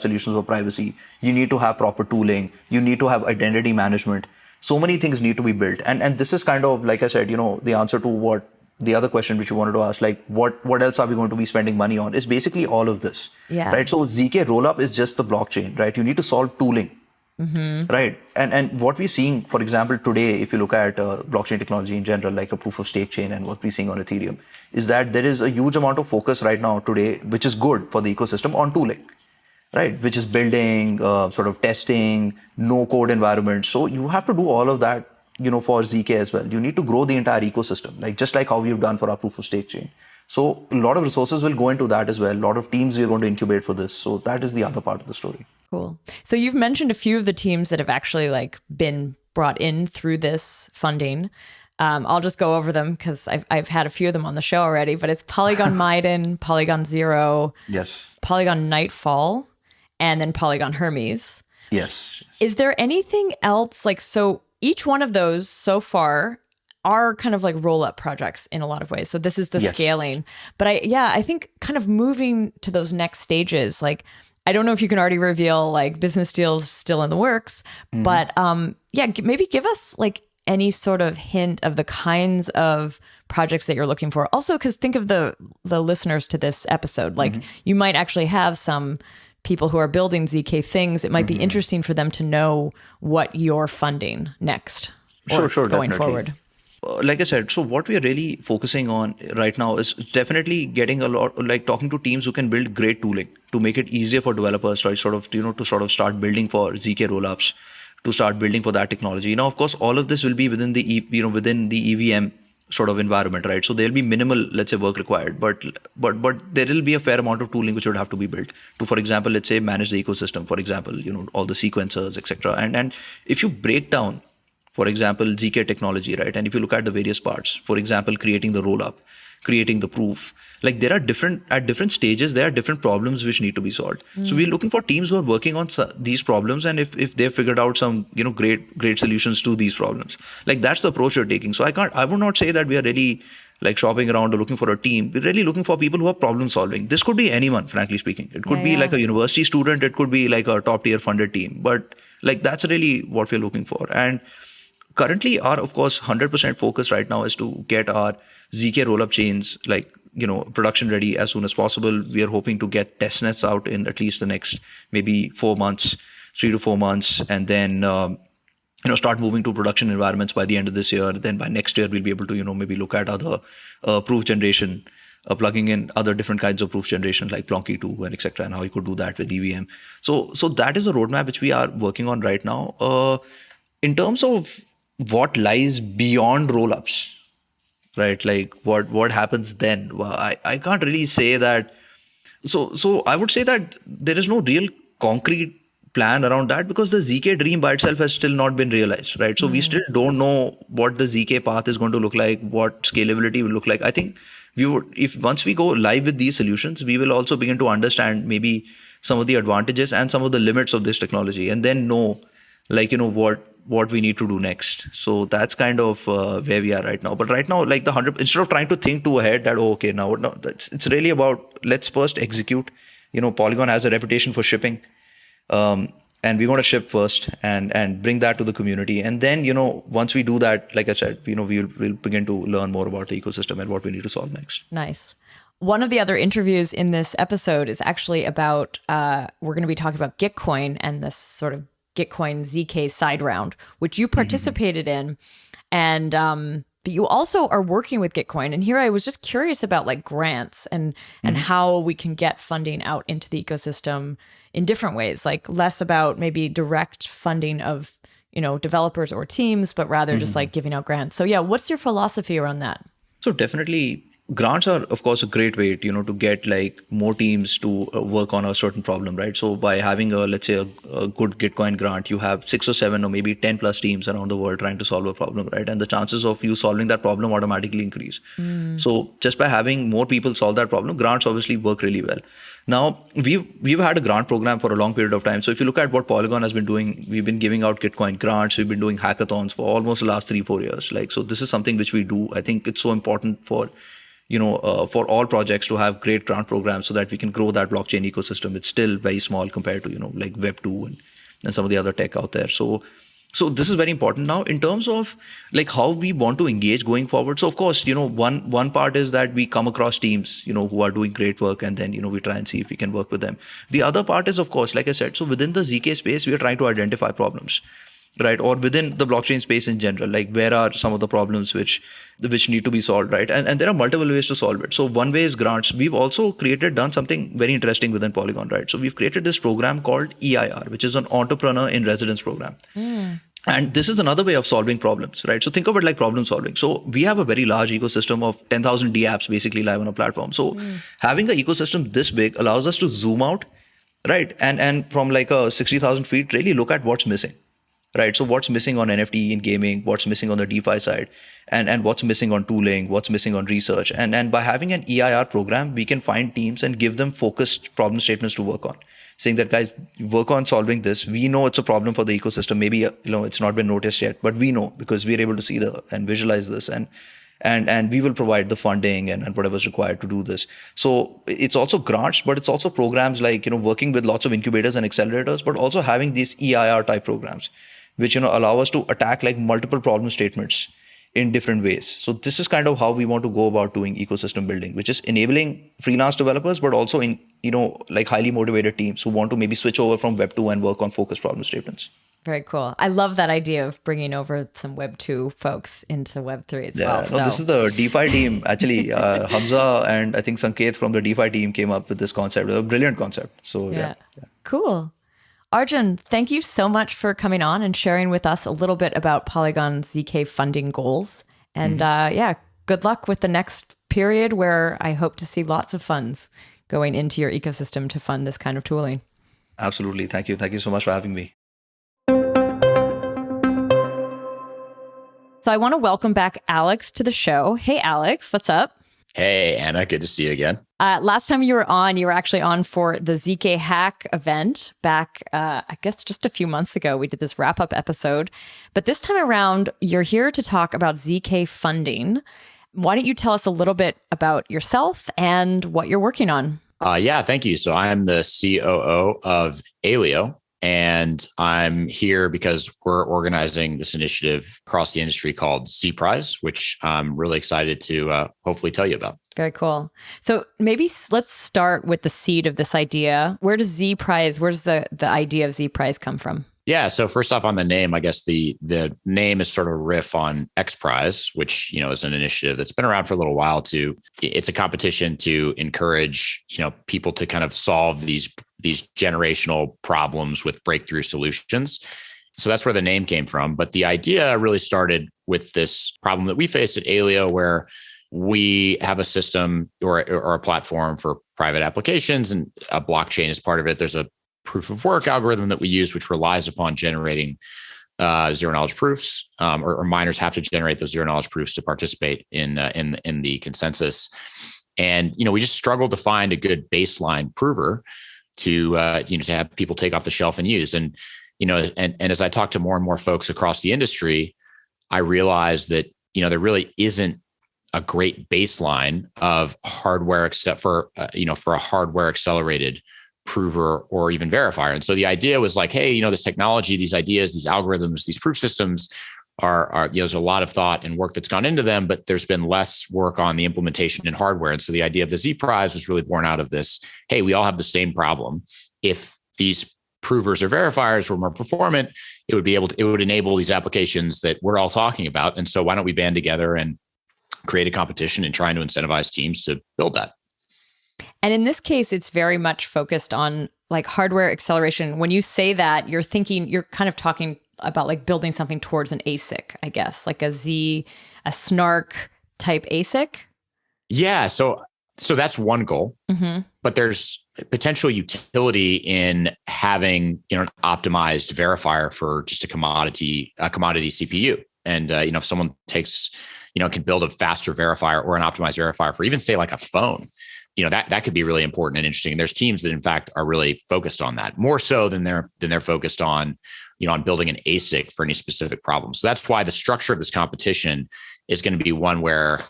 solutions for privacy. You need to have proper tooling. You need to have identity management. So many things need to be built. And this is kind of, like I said, the answer to what the other question which you wanted to ask, like what else are we going to be spending money on, is basically all of this. Yeah. Right. So ZK rollup is just the blockchain, right? You need to solve tooling. Right. And what we're seeing, for example, today, if you look at blockchain technology in general, like a proof of stake chain and what we're seeing on Ethereum, is that there is a huge amount of focus right now today, which is good for the ecosystem, on tooling. Right, which is building, sort of testing, no code environment. So you have to do all of that, for ZK as well. You need to grow the entire ecosystem, like just like how we've done for our proof of stake chain. So a lot of resources will go into that as well. A lot of teams we're going to incubate for this. So that is the other part of the story. Cool. So you've mentioned a few of the teams that have actually like been brought in through this funding. I'll just go over them because I've had a few of them on the show already, but it's Polygon Maiden, Polygon Zero, Yes, Polygon Nightfall, and then Polygon Hermes. yes. Is there anything else like, so each one of those so far are kind of like roll-up projects in a lot of ways. So this is the scaling. But I think kind of moving to those next stages, like, I don't know if you can already reveal like business deals still in the works, but maybe give us like any sort of hint of the kinds of projects that you're looking for. Also, because think of the listeners to this episode, like you might actually have some people who are building ZK things. It might be interesting for them to know what you're funding next. Sure, going definitely. forward. Like I said, so what we are really focusing on right now is definitely getting a lot, like talking to teams who can build great tooling to make it easier for developers to sort of start building for ZK rollups, to start building for that technology. Now, of course, all of this will be within the within the EVM sort of environment, right? So there'll be minimal, let's say, work required, but there will be a fair amount of tooling which would have to be built to, for example, let's say, manage the ecosystem. For example, all the sequencers, etc. And if you break down, for example, ZK technology, right? And if you look at the various parts, for example, creating the rollup, creating the proof, like there are at different stages, there are different problems which need to be solved. So we're looking for teams who are working on these problems, and if they've figured out some great solutions to these problems, like that's the approach we're taking. So I would not say that we are really like shopping around or looking for a team. We're really looking for people who are problem solving. This could be anyone, frankly speaking. It could be like a university student, it could be like a top tier funded team, but like that's really what we're looking for. And currently our, of course, 100% focus right now is to get our ZK rollup chains like production ready as soon as possible. We are hoping to get testnets out in at least the next maybe 4 months, 3 to 4 months, and then start moving to production environments by the end of this year. Then by next year we'll be able to maybe look at other proof generation, plugging in other different kinds of proof generation like Plonky 2 and etc. and how you could do that with EVM. So that is a roadmap which we are working on right now. In terms of what lies beyond rollups, right? Like what happens then? Well, I can't really say that. So I would say that there is no real concrete plan around that because the ZK dream by itself has still not been realized, right? So we still don't know what the ZK path is going to look like, what scalability will look like. I think we would, if once we go live with these solutions, we will also begin to understand maybe some of the advantages and some of the limits of this technology, and then know, like, what we need to do next. So that's kind of where we are right now. But right now, like instead of trying to think too ahead that, oh, okay, now no, it's really about, let's first execute. Polygon has a reputation for shipping. And we want to ship first and bring that to the community. And then, once we do that, like I said, we'll begin to learn more about the ecosystem and what we need to solve next. Nice. One of the other interviews in this episode is actually about, we're going to be talking about Gitcoin and this sort of Gitcoin ZK side round, which you participated in. And, but you also are working with Gitcoin. And here I was just curious about like grants and how we can get funding out into the ecosystem in different ways, like less about maybe direct funding of, developers or teams, but rather just like giving out grants. So yeah, what's your philosophy around that? So definitely grants are, of course, a great way, to get like more teams to work on a certain problem, right? So by having let's say a good Gitcoin grant, you have 6 or 7 or maybe 10 plus teams around the world trying to solve a problem, right? And the chances of you solving that problem automatically increase. So just by having more people solve that problem, grants obviously work really well. Now, we've had a grant program for a long period of time. So if you look at what Polygon has been doing, we've been giving out Gitcoin grants. We've been doing hackathons for almost the last 3-4 years. Like, so this is something which we do. I think it's so important for for all projects to have great grant programs so that we can grow that blockchain ecosystem. It's still very small compared to, like Web2 and some of the other tech out there. So this is very important. Now, in terms of like how we want to engage going forward. So of course, one part is that we come across teams, who are doing great work, and then, we try and see if we can work with them. The other part is, of course, like I said, so within the ZK space, we are trying to identify problems, right? Or within the blockchain space in general, like where are some of the problems which need to be solved, right? And there are multiple ways to solve it. So one way is grants. We've also done something very interesting within Polygon, right? So we've created this program called EIR, which is an Entrepreneur in Residence program. And this is another way of solving problems, right? So think of it like problem solving. So we have a very large ecosystem of 10,000 D apps basically live on a platform. So having an ecosystem this big allows us to zoom out, right? And from like a 60,000 feet, really look at what's missing. Right. So what's missing on NFT in gaming, what's missing on the DeFi side, and what's missing on tooling, what's missing on research. And by having an EIR program, we can find teams and give them focused problem statements to work on. Saying that, guys, work on solving this. We know it's a problem for the ecosystem. Maybe, it's not been noticed yet, but we know because we're able to see and visualize this. And we will provide the funding and whatever's required to do this. So it's also grants, but it's also programs like, working with lots of incubators and accelerators, but also having these EIR type programs, which allow us to attack like multiple problem statements in different ways. So this is kind of how we want to go about doing ecosystem building, which is enabling freelance developers, but also in like highly motivated teams who want to maybe switch over from Web2 and work on focused problem statements. Very cool. I love that idea of bringing over some Web2 folks into Web3 as well. No, this is the DeFi team. Actually, Hamza and I think Sanket from the DeFi team came up with this concept. A brilliant concept. So yeah. Cool. Arjun, thank you so much for coming on and sharing with us a little bit about Polygon's ZK funding goals. And good luck with the next period where I hope to see lots of funds going into your ecosystem to fund this kind of tooling. Absolutely. Thank you. Thank you so much for having me. So I want to welcome back Alex to the show. Hey, Alex, what's up? Hey, Anna, good to see you again. Last time you were actually on for the ZK Hack event back, I guess just a few months ago. We did this wrap-up episode. But this time around, you're here to talk about ZK funding. Why don't you tell us a little bit about yourself and what you're working on? Thank you. So I'm the COO of Aleo, and I'm here because we're organizing this initiative across the industry called Zprize, which I'm really excited to hopefully tell you about. Very cool. So maybe let's start with the seed of this idea. Where does the idea of Zprize come from? Yeah. So first off, on the name, I guess the name is sort of a riff on Xprize, which, is an initiative that's been around for a little while. It's a competition to encourage, people to kind of solve these generational problems with breakthrough solutions. So that's where the name came from. But the idea really started with this problem that we face at Aleo, where we have a system or a platform for private applications, and a blockchain is part of it. There's a proof of work algorithm that we use, which relies upon generating zero knowledge proofs, or miners have to generate those zero knowledge proofs to participate in the consensus. And we just struggled to find a good baseline prover to have people take off the shelf and use. And and as I talk to more and more folks across the industry, I realized that there really isn't a great baseline of hardware except for a hardware accelerated prover or even verifier. And so the idea was like, hey, this technology, these ideas, these algorithms, these proof systems are there's a lot of thought and work that's gone into them, but there's been less work on the implementation in hardware. And so the idea of the Zprize was really born out of this. Hey, we all have the same problem. If these provers or verifiers were more performant, it would enable these applications that we're all talking about. And so why don't we band together and create a competition and trying to incentivize teams to build that? And in this case, it's very much focused on like hardware acceleration. When you say that, you're kind of talking about like building something towards an ASIC, I guess, like a snark type ASIC. Yeah. So that's one goal, but there's potential utility in having, an optimized verifier for just a commodity CPU. And, if someone can build a faster verifier or an optimized verifier for even say like a phone, that could be really important and interesting. And there's teams that in fact are really focused on that more so than they're focused on, on building an ASIC for any specific problem. So that's why the structure of this competition is going to be one where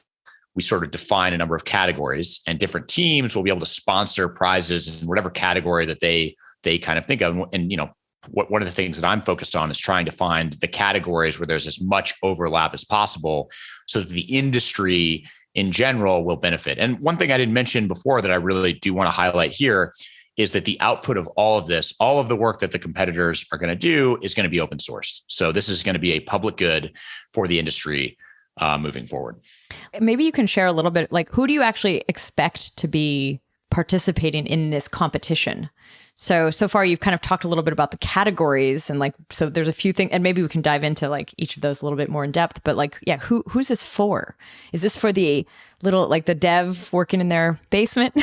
we sort of define a number of categories, and different teams will be able to sponsor prizes in whatever category that they kind of think of. And, one of the things that I'm focused on is trying to find the categories where there's as much overlap as possible so that the industry in general will benefit. And one thing I didn't mention before that I really do want to highlight here is that the output of all of this, all of the work that the competitors are going to do is going to be open sourced. So this is going to be a public good for the industry moving forward. Maybe you can share a little bit, like who do you actually expect to be participating in this competition? So far you've kind of talked a little bit about the categories and so there's a few things, and maybe we can dive into like each of those a little bit more in depth, but who's this for? Is this for the little, like the dev working in their basement,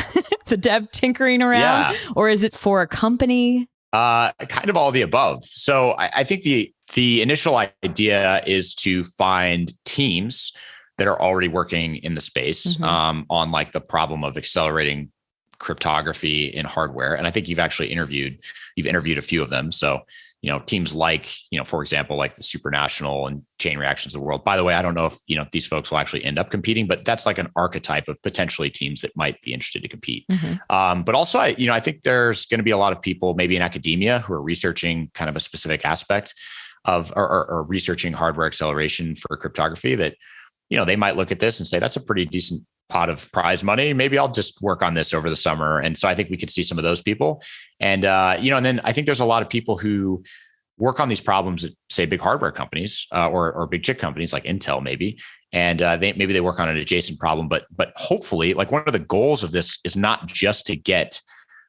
the dev tinkering around, or is it for a company? Kind of all the above. So I think the initial idea is to find teams that are already working in the space on like the problem of accelerating cryptography in hardware. And I think you've interviewed a few of them. So, teams like, for example, like the Supernational and Chain Reactions of the world. By the way, I don't know if, these folks will actually end up competing, but that's like an archetype of potentially teams that might be interested to compete. But also, I think there's going to be a lot of people maybe in academia who are researching kind of a specific aspect of, or researching hardware acceleration for cryptography that, they might look at this and say, that's a pretty decent pot of prize money. Maybe I'll just work on this over the summer. And so I think we could see some of those people. And, and then I think there's a lot of people who work on these problems at, say, big hardware companies or big chip companies like Intel, maybe. And maybe they work on an adjacent problem. But hopefully, like one of the goals of this is not just to get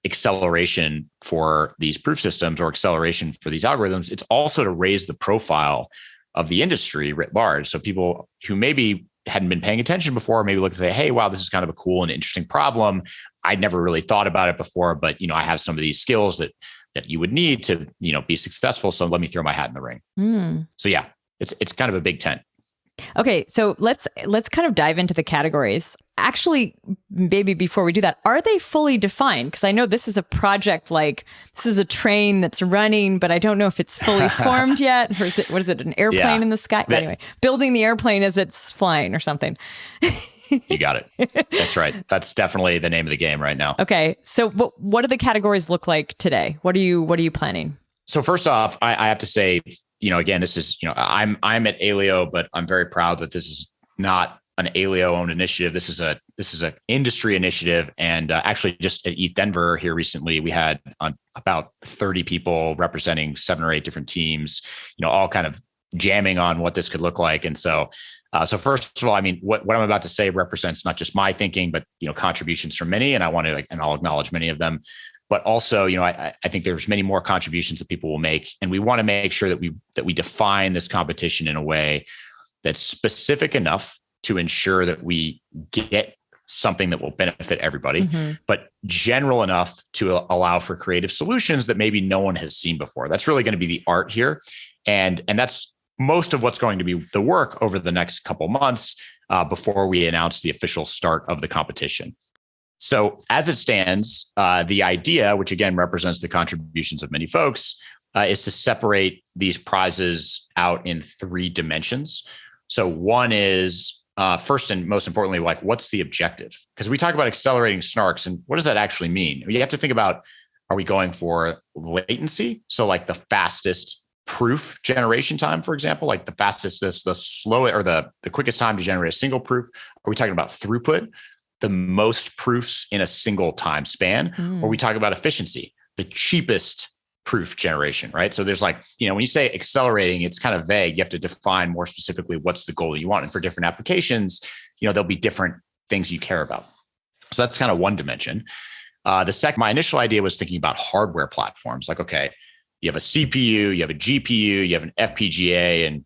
acceleration for these proof systems or acceleration for these algorithms. It's also to raise the profile of the industry writ large. So people who maybe hadn't been paying attention before, maybe look and say, hey, wow, this is kind of a cool and interesting problem. I'd never really thought about it before, but I have some of these skills that you would need to, be successful. So let me throw my hat in the ring. So yeah, it's kind of a big tent. Okay, so let's kind of dive into the categories. Actually, maybe before we do that, are they fully defined? Because I know this is a project, like this is a train that's running, but I don't know if it's fully formed yet. Or is it an airplane in the sky? But anyway, building the airplane as it's flying or something. You got it. That's right. That's definitely the name of the game right now. Okay, so what do the categories look like today? What are you planning? So first off, I have to say, again, this is, I'm at Aleo, but I'm very proud that this is not an Aleo owned initiative. This is an industry initiative. And actually just at ETH Denver here recently, we had about 30 people representing 7 or 8 different teams, all kind of jamming on what this could look like. And so first of all, I mean, what I'm about to say represents not just my thinking, but, contributions from many, and I'll acknowledge many of them. But also, I think there's many more contributions that people will make. And we want to make sure that we define this competition in a way that's specific enough to ensure that we get something that will benefit everybody, but general enough to allow for creative solutions that maybe no one has seen before. That's really going to be the art here. And that's most of what's going to be the work over the next couple months before we announce the official start of the competition. So as it stands, the idea, which again represents the contributions of many folks, is to separate these prizes out in 3 dimensions. So one is, first and most importantly, like, what's the objective? Because we talk about accelerating snarks, and what does that actually mean? You have to think about, are we going for latency? So like the fastest proof generation time, for example, like the fastest, the slowest or the quickest time to generate a single proof? Are we talking about throughput, the most proofs in a single time span? Or are we talking about efficiency, the cheapest proof generation, right? So there's like, when you say accelerating, it's kind of vague. You have to define more specifically what's the goal that you want. And for different applications, there'll be different things you care about. So that's kind of one dimension. The second, my initial idea was thinking about hardware platforms. Like, okay, you have a CPU, you have a GPU, you have an FPGA, and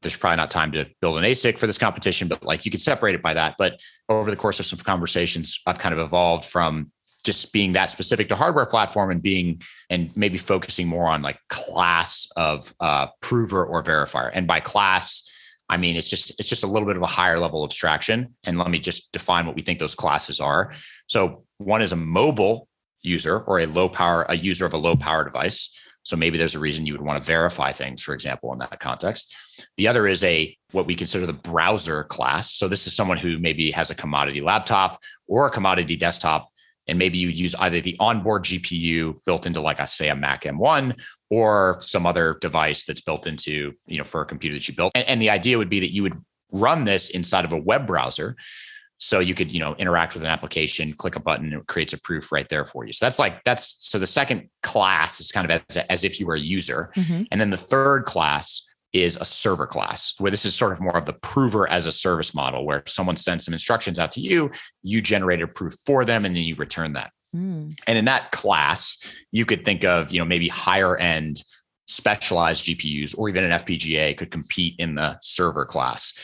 there's probably not time to build an ASIC for this competition, but like you could separate it by that. But over the course of some conversations, I've kind of evolved from just being that specific to hardware platform and maybe focusing more on like class of prover or verifier. And by class, I mean, it's just a little bit of a higher level abstraction. And let me just define what we think those classes are. So one is a mobile user or a user of a low power device. So maybe there's a reason you would want to verify things, for example, in that context. The other is what we consider the browser class. So this is someone who maybe has a commodity laptop or a commodity desktop, and maybe you use either the onboard GPU built into, like I say, a Mac M1, or some other device that's built into, for a computer that you built. And the idea would be that you would run this inside of a web browser. So you could, interact with an application, click a button, and it creates a proof right there for you. So so the second class is kind of as if you were a user. And then the third class is a server class, where this is sort of more of the prover as a service model, where someone sends some instructions out to you, you generate a proof for them, and then you return that. And in that class, you could think of, maybe higher end specialized GPUs or even an FPGA could compete in the server class.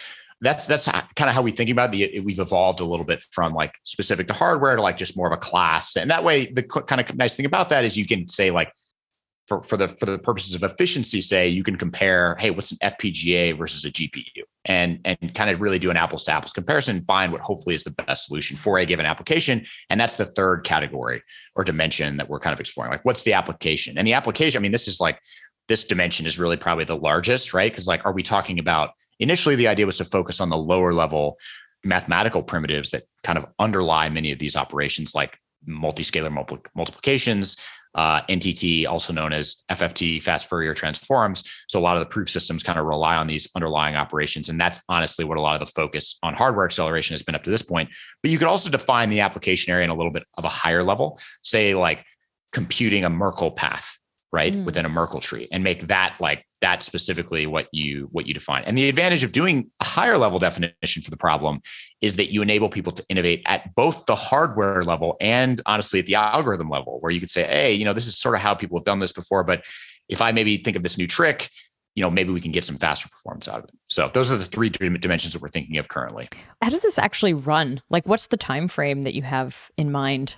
That's kind of how we think about it. We've evolved a little bit from like specific to hardware to like just more of a class. And that way, the kind of nice thing about that is you can say, like, for the purposes of efficiency, say you can compare, hey, what's an FPGA versus a GPU, and kind of really do an apples to apples comparison, find what hopefully is the best solution for a given application. And that's the third category or dimension that we're kind of exploring. Like, what's the application? And the application, I mean, this dimension is really probably the largest, right? Because like, are we talking about, initially the idea was to focus on the lower level mathematical primitives that kind of underlie many of these operations, like multiscalar multiplications, NTT, also known as FFT, fast Fourier transforms. So a lot of the proof systems kind of rely on these underlying operations. And that's honestly what a lot of the focus on hardware acceleration has been up to this point. But you could also define the application area in a little bit of a higher level, say like computing a Merkle path, right, within a Merkle tree, and make that like that specifically what you define. And the advantage of doing a higher level definition for the problem is that you enable people to innovate at both the hardware level and honestly at the algorithm level, where you could say, hey, this is sort of how people have done this before, but if I maybe think of this new trick, maybe we can get some faster performance out of it. So those are the 3 dimensions that we're thinking of currently. How does this actually run? Like, what's the time frame that you have in mind?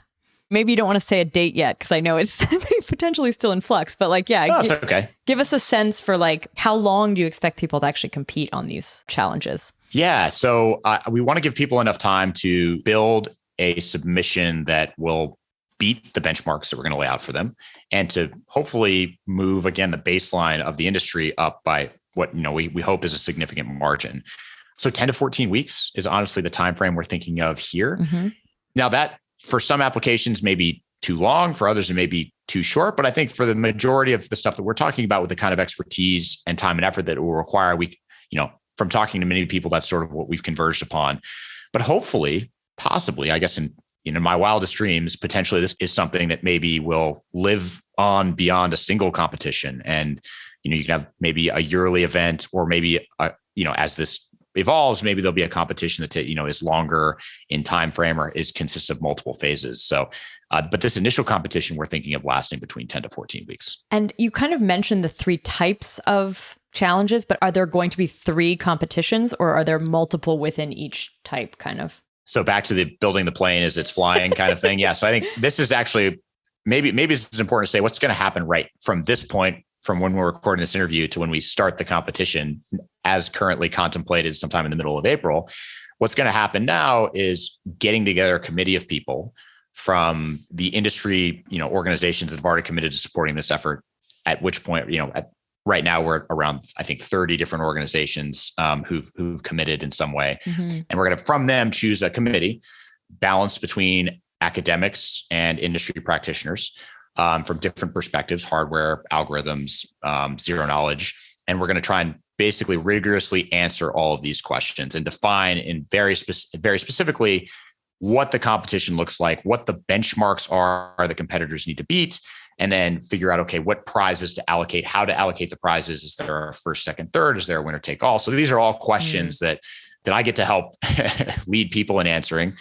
Maybe you don't want to say a date yet, because I know it's potentially still in flux, but like, yeah, it's okay. Give us a sense for like, how long do you expect people to actually compete on these challenges? Yeah. So we want to give people enough time to build a submission that will beat the benchmarks that we're going to lay out for them, and to hopefully move, again, the baseline of the industry up by what, we hope is a significant margin. So 10 to 14 weeks is honestly the time frame we're thinking of here. Now that, for some applications, may be too long. For others, it may be too short. But I think for the majority of the stuff that we're talking about, with the kind of expertise and time and effort that it will require, from talking to many people, that's sort of what we've converged upon. But hopefully, possibly, I guess in my wildest dreams, potentially this is something that maybe will live on beyond a single competition. And, you can have maybe a yearly event, or maybe, as this evolves, maybe there'll be a competition that, is longer in time frame or consists of multiple phases. So, but this initial competition, we're thinking of lasting between 10 to 14 weeks. And you kind of mentioned the 3 types of challenges, but are there going to be 3 competitions, or are there multiple within each type kind of? So back to the building the plane as it's flying kind of thing. Yeah. So I think this is actually, maybe it's important to say what's going to happen right from this point, from when we're recording this interview to when we start the competition as currently contemplated sometime in the middle of April. What's going to happen now is getting together a committee of people from the industry, organizations that have already committed to supporting this effort, at which point, right now we're around, I think, 30 different organizations who've committed in some way. Mm-hmm. And we're going to, from them, choose a committee balanced between academics and industry practitioners from different perspectives, hardware, algorithms, zero knowledge. And we're going to try and basically rigorously answer all of these questions and define in very specifically what the competition looks like, what the benchmarks are the competitors need to beat, and then figure out, okay, what prizes to allocate, how to allocate the prizes. Is there a first, second, third? Is there a winner take all? So these are all questions that I get to help lead people in answering,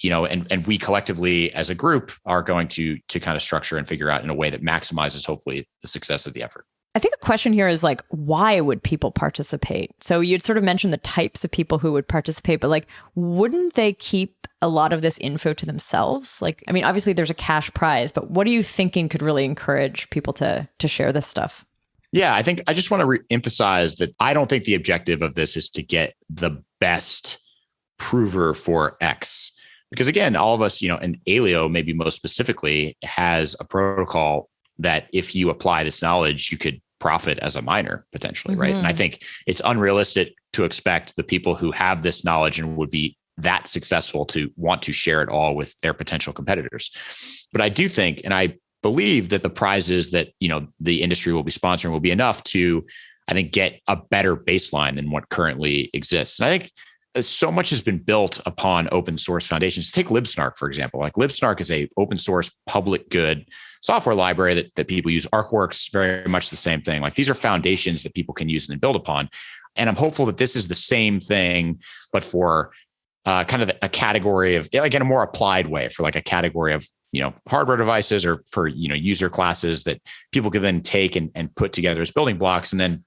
and we collectively as a group are going to kind of structure and figure out in a way that maximizes hopefully the success of the effort. I think a question here is like, why would people participate? So you'd sort of mentioned the types of people who would participate, but like, wouldn't they keep a lot of this info to themselves? Like, I mean, obviously there's a cash prize, but what are you thinking could really encourage people to share this stuff? Yeah, I think I just want to emphasize that I don't think the objective of this is to get the best prover for X. Because again, all of us, and Aleo maybe most specifically has a protocol that if you apply this knowledge, you could profit as a miner potentially, right? And I think it's unrealistic to expect the people who have this knowledge and would be that successful to want to share it all with their potential competitors. But I do think, and I believe that the prizes that, the industry will be sponsoring will be enough to, I think, get a better baseline than what currently exists. And I think so much has been built upon open source foundations. Take LibSnark, for example. Like LibSnark is a open source public good software library that people use. ArcWorks, very much the same thing. Like these are foundations that people can use and build upon. And I'm hopeful that this is the same thing, but for kind of a category of, like in a more applied way, for like a category of, hardware devices or for, user classes that people can then take and put together as building blocks and then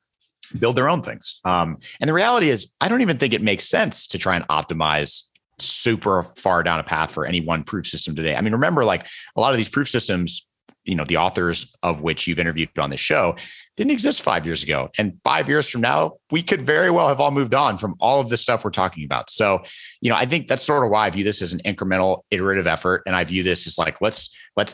build their own things. And the reality is, I don't even think it makes sense to try and optimize super far down a path for any one proof system today. I mean, remember, like a lot of these proof systems, the authors of which you've interviewed on this show didn't exist 5 years ago. And 5 years from now, we could very well have all moved on from all of the stuff we're talking about. So, I think that's sort of why I view this as an incremental iterative effort. And I view this as like, let's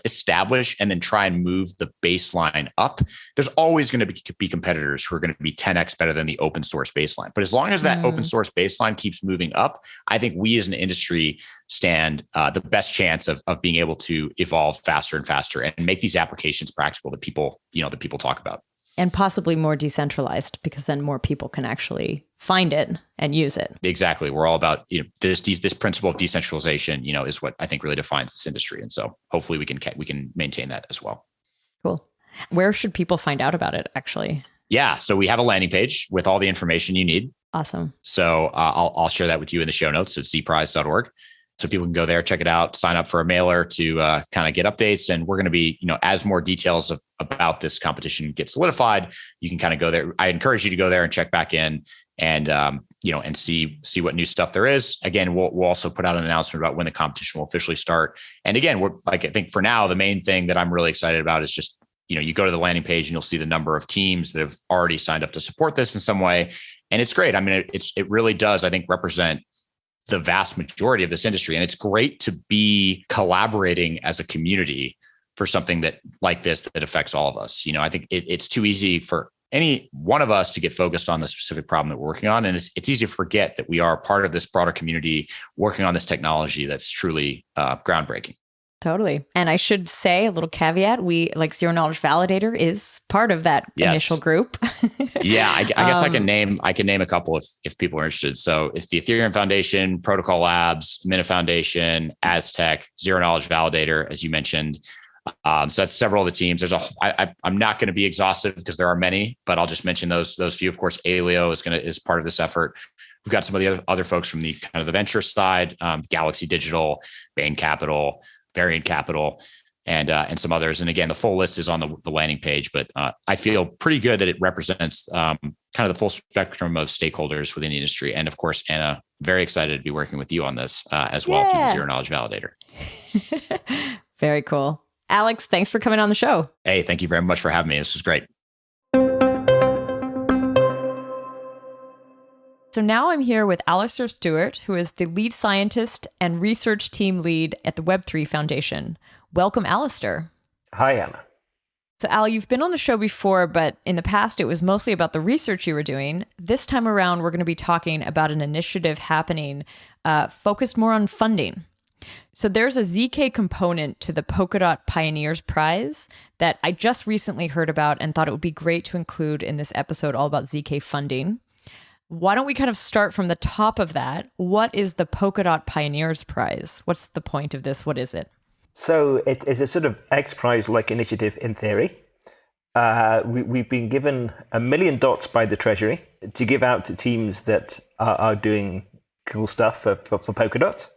establish and then try and move the baseline up. There's always going to be competitors who are going to be 10x better than the open source baseline. But as long as that open source baseline keeps moving up, I think we as an industry stand the best chance of being able to evolve faster and faster and make these applications practical that people talk about. And possibly more decentralized, because then more people can actually find it and use it. Exactly. We're all about, this principle of decentralization, is what I think really defines this industry. And so hopefully we can maintain that as well. Cool. Where should people find out about it, actually? Yeah. So we have a landing page with all the information you need. Awesome. So I'll share that with you in the show notes at zprize.org. So people can go there, check it out, sign up for a mailer to kind of get updates. And we're going to be, as more details about this competition get solidified, you can kind of go there. I encourage you to go there and check back in and, and see what new stuff there is. Again, we'll also put out an announcement about when the competition will officially start. And again, I think for now, the main thing that I'm really excited about is just, you go to the landing page and you'll see the number of teams that have already signed up to support this in some way. And it's great. I mean, it really does, I think, represent the vast majority of this industry. And it's great to be collaborating as a community for something that like this that affects all of us. I think it's too easy for any one of us to get focused on the specific problem that we're working on. And it's easy to forget that we are part of this broader community working on this technology that's truly groundbreaking. Totally. And I should say a little caveat, we like Zero Knowledge Validator is part of that initial group. Yeah, I guess I can name a couple if people are interested. So it's the Ethereum Foundation, Protocol Labs, Mina Foundation, Aztec, Zero Knowledge Validator, as you mentioned. So that's several of the teams. I'm not going to be exhaustive because there are many, but I'll just mention those few. Of course, Aleo is part of this effort. we've got some of the other folks from the kind of the venture side, Galaxy Digital, Bain Capital, Variant Capital, and some others. And again, the full list is on the landing page, but I feel pretty good that it represents kind of the full spectrum of stakeholders within the industry. And of course, Anna, very excited to be working with you on this as well through the Zero Knowledge Validator. Very cool. Alex, thanks for coming on the show. Hey, thank you very much for having me. This was great. So now I'm here with Alistair Stewart, who is the lead scientist and research team lead at the Web3 Foundation. Welcome, Alistair. Hi, Anna. So, Al, you've been on the show before, but in the past, it was mostly about the research you were doing. This time around, we're going to be talking about an initiative happening focused more on funding. So there's a ZK component to the Polkadot Pioneers Prize that I just recently heard about and thought it would be great to include in this episode all about ZK funding. Why don't we kind of start from the top of that? What is the Polkadot Pioneers Prize? What's the point of this? What is it? So it is a sort of X Prize-like initiative in theory. We've been given $1 million by the Treasury to give out to teams that are doing cool stuff for Polkadot.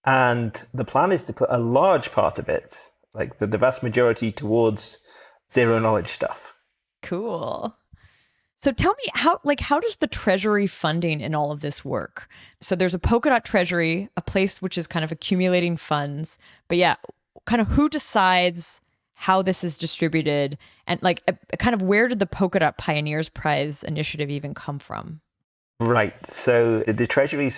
And the plan is to put a large part of it, like the vast majority, towards zero knowledge stuff. Cool. So tell me, how does the Treasury funding in all of this work? So there's a Polkadot Treasury, a place which is kind of accumulating funds. But yeah, kind of who decides how this is distributed? And kind of where did the Polkadot Pioneers Prize initiative even come from? Right. So the Treasury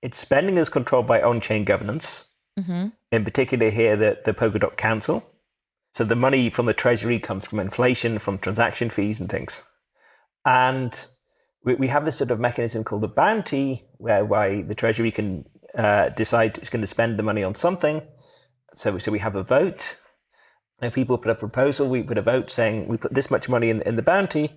its spending is controlled by on-chain governance. Mm-hmm. In particular here, the Polkadot Council. So the money from the Treasury comes from inflation, from transaction fees and things. And we have this sort of mechanism called a bounty, whereby the Treasury can decide it's going to spend the money on something. So we have a vote. And people put a proposal, we put a vote saying we put this much money in the bounty,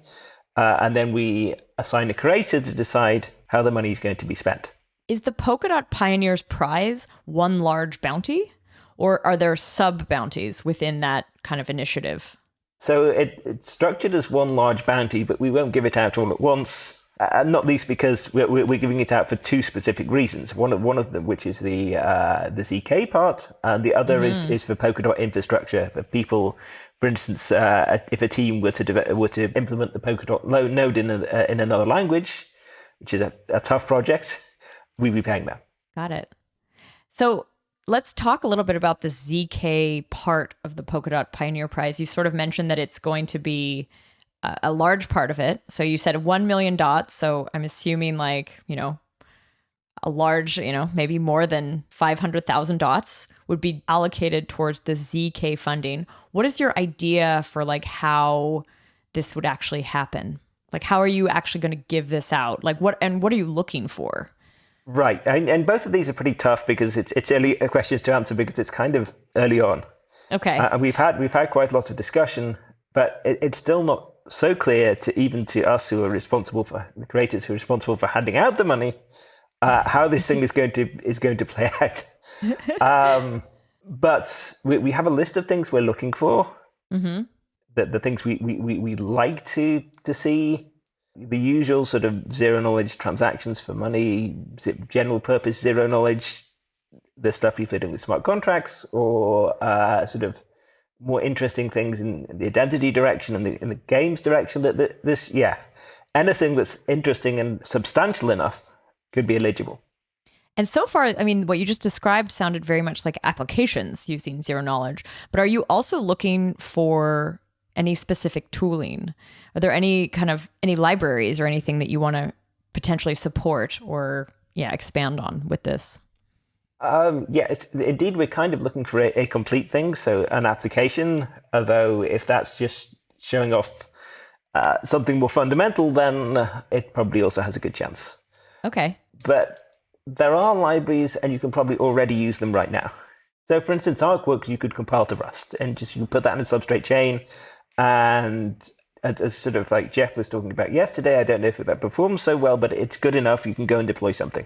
and then we assign a creator to decide how the money is going to be spent. Is the Polkadot Pioneers Prize one large bounty, or are there sub-bounties within that kind of initiative? So it's structured as one large bounty, but we won't give it out all at once, not least because we're giving it out for two specific reasons. One of them, which is the ZK part, and the other is for Polkadot infrastructure. For people, for instance, if a team were to implement the Polkadot node in another language, which is a tough project, we'd be paying them. Got it. So let's talk a little bit about the ZK part of the Polkadot Pioneer Prize. You sort of mentioned that it's going to be a large part of it. So you said 1 million dots. So I'm assuming a large, maybe more than 500,000 dots would be allocated towards the ZK funding. What is your idea for how this would actually happen? How are you actually going to give this out? What are you looking for? Right, and both of these are pretty tough because it's early questions to answer because it's kind of early on. Okay, and we've had quite a lot of discussion, but it's still not so clear to us who are responsible for the creators who are responsible for handing out the money how this thing is going to play out. But we have a list of things we're looking for. Mm-hmm. The things we like to see. The usual sort of zero knowledge transactions for money, general purpose zero knowledge, the stuff you fit in with smart contracts, or sort of more interesting things in the identity direction and in the games direction. Anything that's interesting and substantial enough could be eligible. And so far, what you just described sounded very much like applications using zero knowledge. But are you also looking for any specific tooling? Are there any libraries or anything that you want to potentially support or expand on with this? Indeed, we're kind of looking for a complete thing, so an application, although if that's just showing off something more fundamental, then it probably also has a good chance. Okay. But there are libraries, and you can probably already use them right now. So for instance, Artworks, you could compile to Rust, and you can put that in a substrate chain, and as sort of like Jeff was talking about yesterday, I don't know if that performs so well, but it's good enough. You can go and deploy something.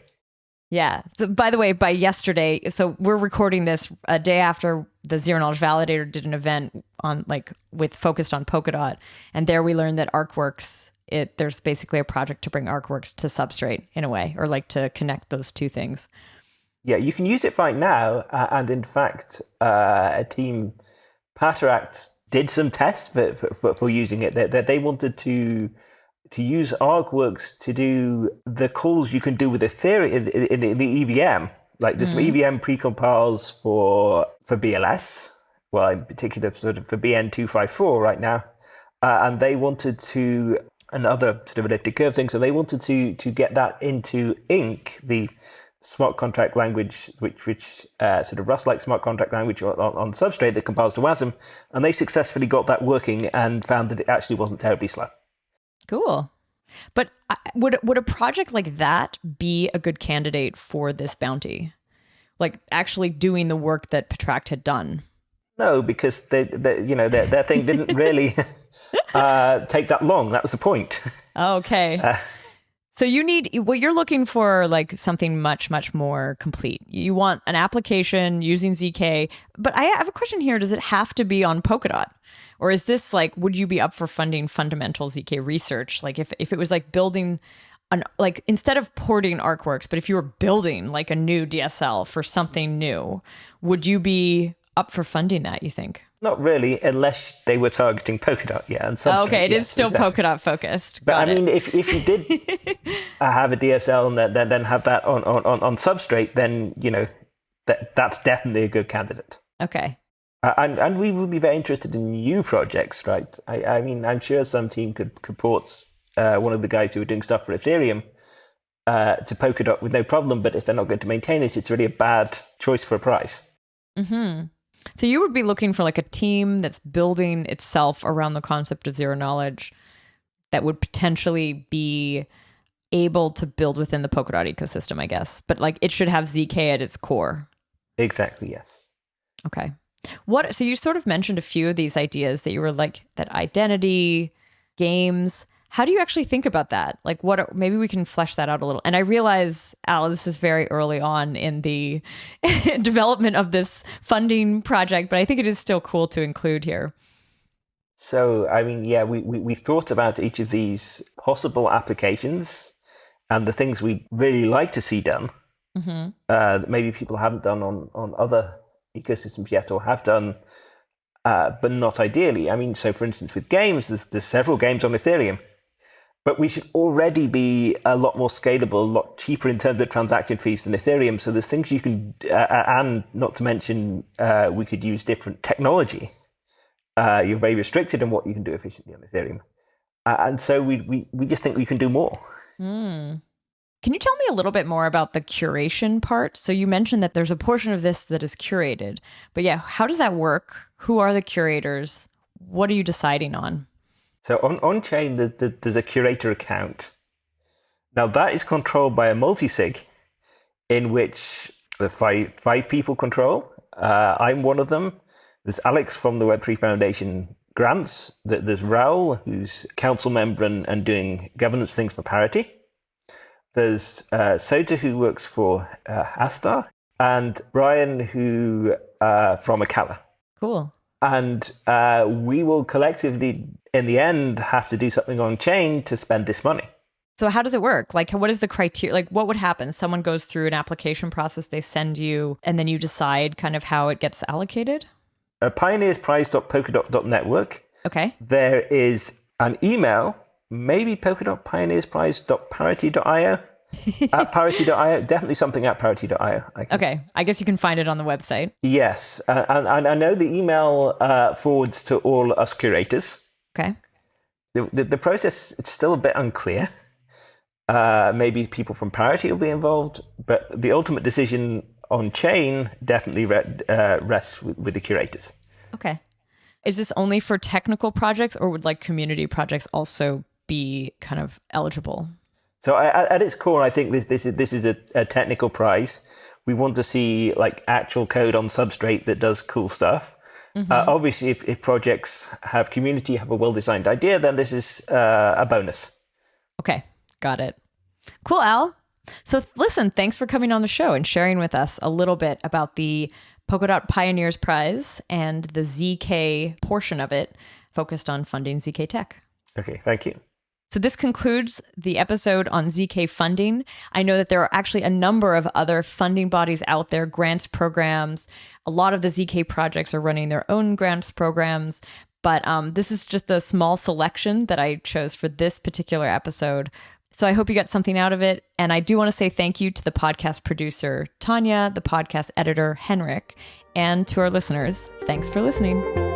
Yeah. So by the way, by yesterday, so we're recording this a day after the Zero Knowledge Validator did an event on focused on Polkadot, and there we learned that Artworks there's basically a project to bring ArcWorks to Substrate in a way, or like to connect those two things. Yeah, you can use it right now. And in fact, a team, Pateract, did some tests for using it. They wanted to use ArcWorks to do the calls you can do with Ethereum in the EVM. Like there's some EVM precompiles for BLS, well, in particular sort of for BN254 right now. And they wanted to, another sort of elliptic curve thing, so they wanted to get that into Ink, the smart contract language, which sort of Rust-like smart contract language on Substrate that compiles to WASM, and they successfully got that working and found that it actually wasn't terribly slow. Cool. But would a project like that be a good candidate for this bounty? Like actually doing the work that Pateract had done? No, because their thing didn't really take that long. That was the point. Okay. So what you're looking for, like something much, much more complete. You want an application using ZK, but I have a question here. Does it have to be on Polkadot? Or is this like, would you be up for funding fundamental ZK research? Like if it was like building like instead of porting ArcWorks, but if you were building like a new DSL for something new, would you be up for funding that, you think? Not really, unless they were targeting Polkadot, yeah. And okay, it is still Polkadot focused. But I mean, if you did have a DSL and then have that on Substrate, then that's definitely a good candidate. Okay. And we would be very interested in new projects, right? I mean, I'm sure some team could port one of the guys who are doing stuff for Ethereum to Polkadot with no problem, but if they're not going to maintain it, it's really a bad choice for a price. Mm-hmm. So you would be looking for like a team that's building itself around the concept of zero knowledge that would potentially be able to build within the Polkadot ecosystem, I guess. But like it should have ZK at its core. Exactly, yes. Okay. So you sort of mentioned a few of these ideas that you were like that identity, games. How do you actually think about that? Like maybe we can flesh that out a little. And I realize, Al, this is very early on in the development of this funding project, but I think it is still cool to include here. So, I mean, yeah, we thought about each of these possible applications and the things we'd really like to see done that maybe people haven't done on other ecosystems yet or have done, but not ideally. I mean, so for instance, with games, there's several games on Ethereum. But we should already be a lot more scalable, a lot cheaper in terms of transaction fees than Ethereum. So there's things you can, and not to mention, we could use different technology. You're very restricted in what you can do efficiently on Ethereum. And so we just think we can do more. Can you tell me a little bit more about the curation part? So you mentioned that there's a portion of this that is curated. But yeah, how does that work? Who are the curators? What are you deciding on? So on-chain, there's a curator account. Now that is controlled by a multi-sig in which the five people control. I'm one of them. There's Alex from the Web3 Foundation grants. There's Raul, who's council member and doing governance things for Parity. There's Sota, who works for Astar, and Brian, who from Akala. Cool. And we will collectively, in the end, have to do something on chain to spend this money. So how does it work? Like, what is the criteria? Like, what would happen? Someone goes through an application process, they send you, and then you decide kind of how it gets allocated? Pioneersprize.polkadot.network. Okay. There is an email, maybe polkadotpioneersprize.parity.io. At parity.io, definitely something at parity.io. Okay, I guess you can find it on the website. Yes, and I know the email forwards to all us curators. Okay. The process, it's still a bit unclear. Maybe people from Parity will be involved, but the ultimate decision on chain definitely rests with the curators. Okay. Is this only for technical projects, or would like community projects also be kind of eligible? So at its core, I think this is a technical prize. We want to see like actual code on Substrate that does cool stuff. Obviously, if projects have community, have a well-designed idea, then this is a bonus. Okay, got it. Cool, Al. So listen, thanks for coming on the show and sharing with us a little bit about the Polkadot Pioneers Prize and the ZK portion of it focused on funding ZK tech. Okay, thank you. So this concludes the episode on ZK funding. I know that there are actually a number of other funding bodies out there, grants programs. A lot of the ZK projects are running their own grants programs, but this is just a small selection that I chose for this particular episode. So I hope you got something out of it. And I do want to say thank you to the podcast producer, Tanya, the podcast editor, Henrik, and to our listeners. Thanks for listening.